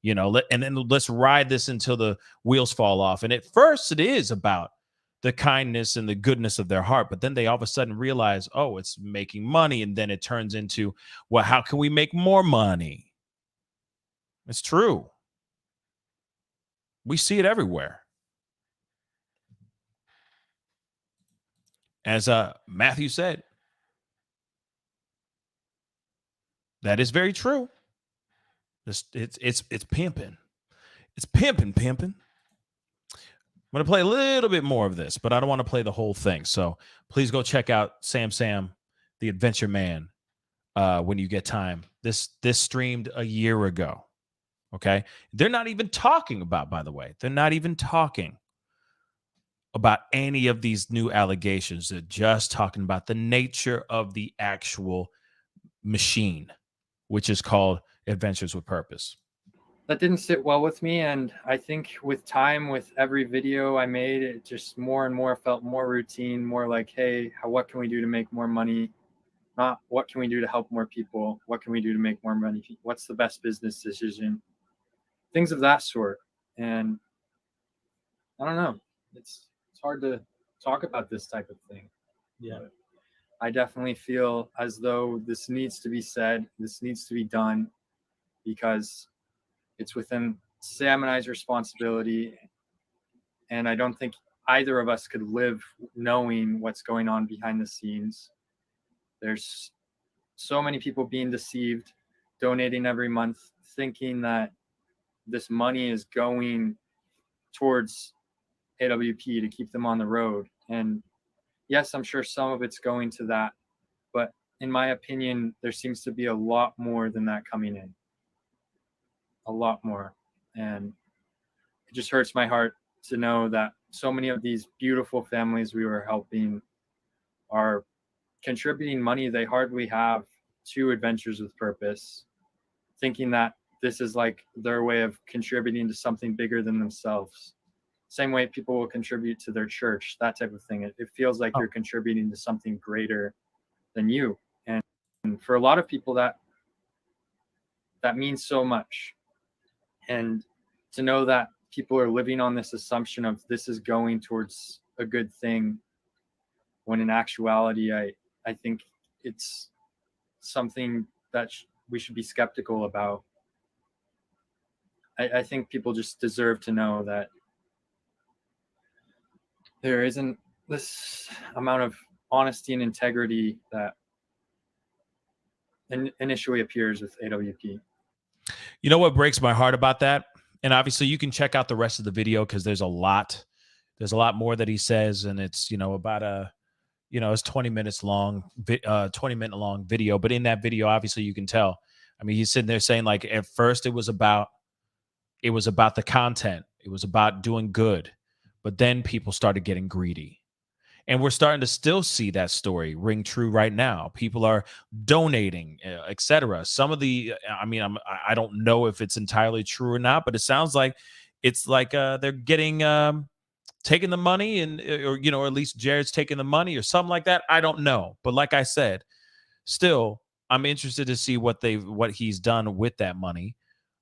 And then let's ride this until the wheels fall off. And at first it is about the kindness and the goodness of their heart, but then they all of a sudden realize, oh, it's making money. And then it turns into, well, how can we make more money? It's true. We see it everywhere. As Matthew said, that is very true. It's pimping. It's pimping. I'm going to play a little bit more of this, but I don't want to play the whole thing. So please go check out Sam, the Adventure Man, when you get time. This streamed a year ago. Okay. They're not even talking about, by the way, they're not even talking about any of these new allegations. They're just talking about the nature of the actual machine, which is called Adventures with Purpose. That didn't sit well with me. And I think with time, with every video I made, it just more and more felt more routine, more like, hey, what can we do to make more money? Not what can we do to help more people? What can we do to make more money? What's the best business decision? Things of that sort. And I don't know. It's hard to talk about this type of thing. Yeah. But I definitely feel as though this needs to be said. This needs to be done because it's within Sam and I's responsibility. And I don't think either of us could live knowing what's going on behind the scenes. There's so many people being deceived, donating every month, thinking that this money is going towards AWP to keep them on the road. And yes, I'm sure some of it's going to that. But in my opinion, there seems to be a lot more than that coming in. A lot more. And it just hurts my heart to know that so many of these beautiful families we were helping are contributing money they hardly have to Adventures with Purpose, thinking that this is like their way of contributing to something bigger than themselves. Same way people will contribute to their church, that type of thing. It feels like you're contributing to something greater than you. And for a lot of people, that means so much. And to know that people are living on this assumption of this is going towards a good thing, when in actuality, I think it's something that we should be skeptical about. I think people just deserve to know that there isn't this amount of honesty and integrity that initially appears with AWP. You know what breaks my heart about that? And obviously you can check out the rest of the video because there's a lot more that he says, and it's, about it's 20 minutes long, 20-minute long video. But in that video, obviously you can tell, I mean, he's sitting there saying, like, at first it was about the content. It was about doing good. But then people started getting greedy. And we're starting to still see that story ring true right now. People are donating, etc. Some of the, I don't know if it's entirely true or not, but it sounds like it's like they're getting taking the money, and or at least Jared's taking the money or something like that. I don't know, but like I said, still, I'm interested to see what he's done with that money.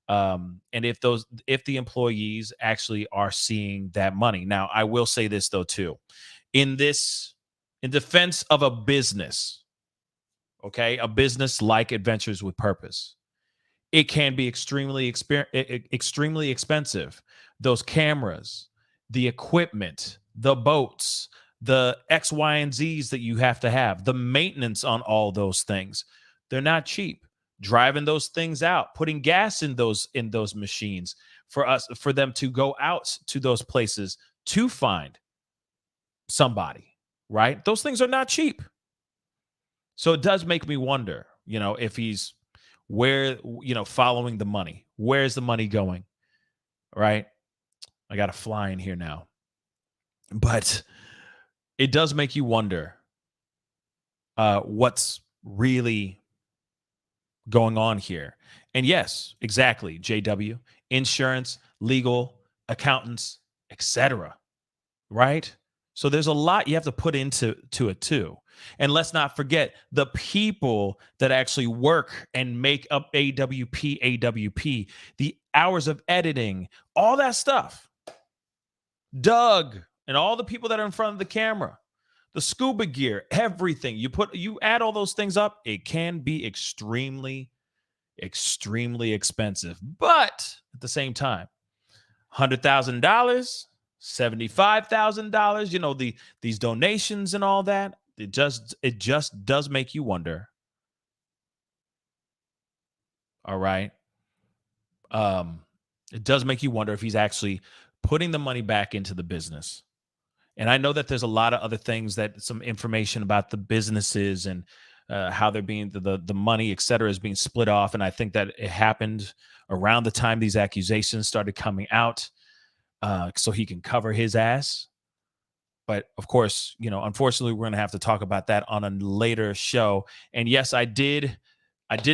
And if the employees actually are seeing that money. Now, I will say this though too, in defense of a business, okay, a business like Adventures with Purpose, it can be extremely expensive. Those cameras, the equipment, the boats, the X, Y, and Z's that you have to have, the maintenance on all those things, they're not cheap. Driving those things out, putting gas in those machines for them to go out to those places to find somebody, right? Those things are not cheap. So it does make me wonder, if he's following the money. Where's the money going? Right? I got to fly in here now. But it does make you wonder what's really going on here. And yes, exactly, JW, insurance, legal, accountants, etc. Right? So there's a lot you have to put into it too. And let's not forget the people that actually work and make up AWP, the hours of editing, all that stuff. Doug and all the people that are in front of the camera, the scuba gear, everything. You add all those things up, it can be extremely, extremely expensive. But at the same time, $100,000, $75,000, these donations and all that, it just does make you wonder. All right. It does make you wonder if he's actually putting the money back into the business. And I know that there's a lot of other things, some information about the businesses and how they're being, the money, et cetera, is being split off. And I think that it happened around the time these accusations started coming out, so he can cover his ass. But of course, unfortunately, we're going to have to talk about that on a later show. And yes, I did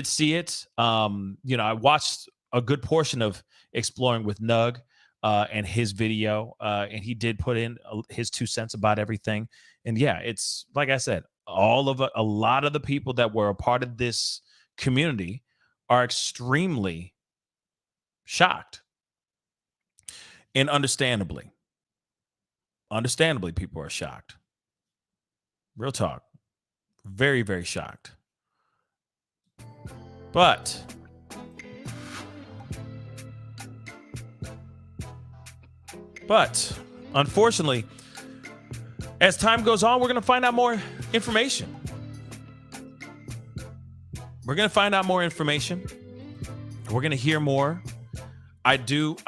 see it. I watched a good portion of Exploring with Nug and his video, and he did put in his 2 cents about everything. And yeah, it's like I said, a lot of the people that were a part of this community are extremely shocked. And understandably, people are shocked. Real talk. Very, very shocked. But unfortunately, as time goes on, we're going to find out more information. We're going to hear more. I don't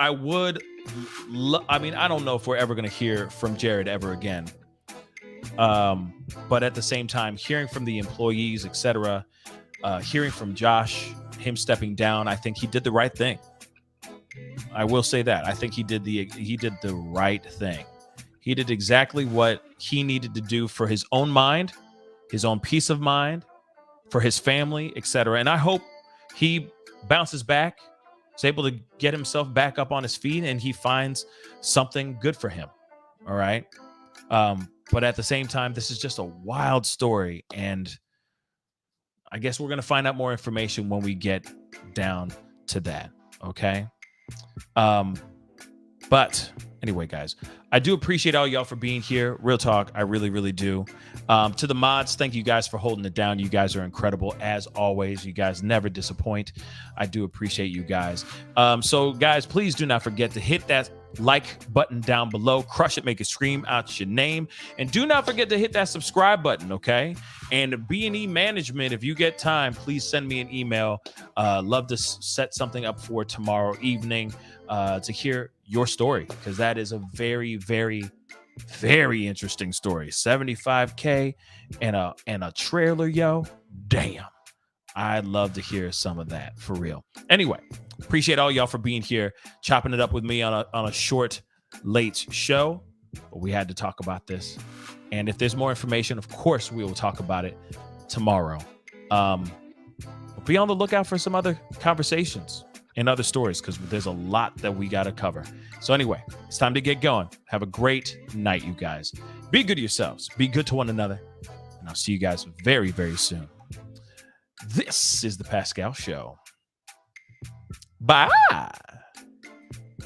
know if we're ever going to hear from Jared ever again. But at the same time, hearing from the employees, etc., hearing from Josh, him stepping down, I think he did the right thing. I will say that. I think he did the right thing. He did exactly what he needed to do for his own mind, his own peace of mind, for his family, etc. And I hope he bounces back is able to get himself back up on his feet, and he finds something good for him. All right. But at the same time, this is just a wild story. And I guess we're going to find out more information when we get down to that. Okay. But anyway, guys, I do appreciate all y'all for being here. Real talk. I really, really do. To the mods, thank you guys for holding it down. You guys are incredible as always. You guys never disappoint. I do appreciate you guys. So guys, please do not forget to hit that like button down below. Crush it, make it scream out your name. And do not forget to hit that subscribe button, okay? And B&E management, if you get time, please send me an email. Love to set something up for tomorrow evening to hear your story, because that is a very, very, very interesting story. 75K and a trailer, yo. Damn. I'd love to hear some of that for real. Anyway, appreciate all y'all for being here, chopping it up with me on a short, late show. But we had to talk about this. And if there's more information, of course, we will talk about it tomorrow. Be on the lookout for some other conversations and other stories, because there's a lot that we got to cover. So anyway, it's time to get going. Have a great night, you guys. Be good to yourselves. Be good to one another. And I'll see you guys very, very soon. This is the Pascal Show. Bye.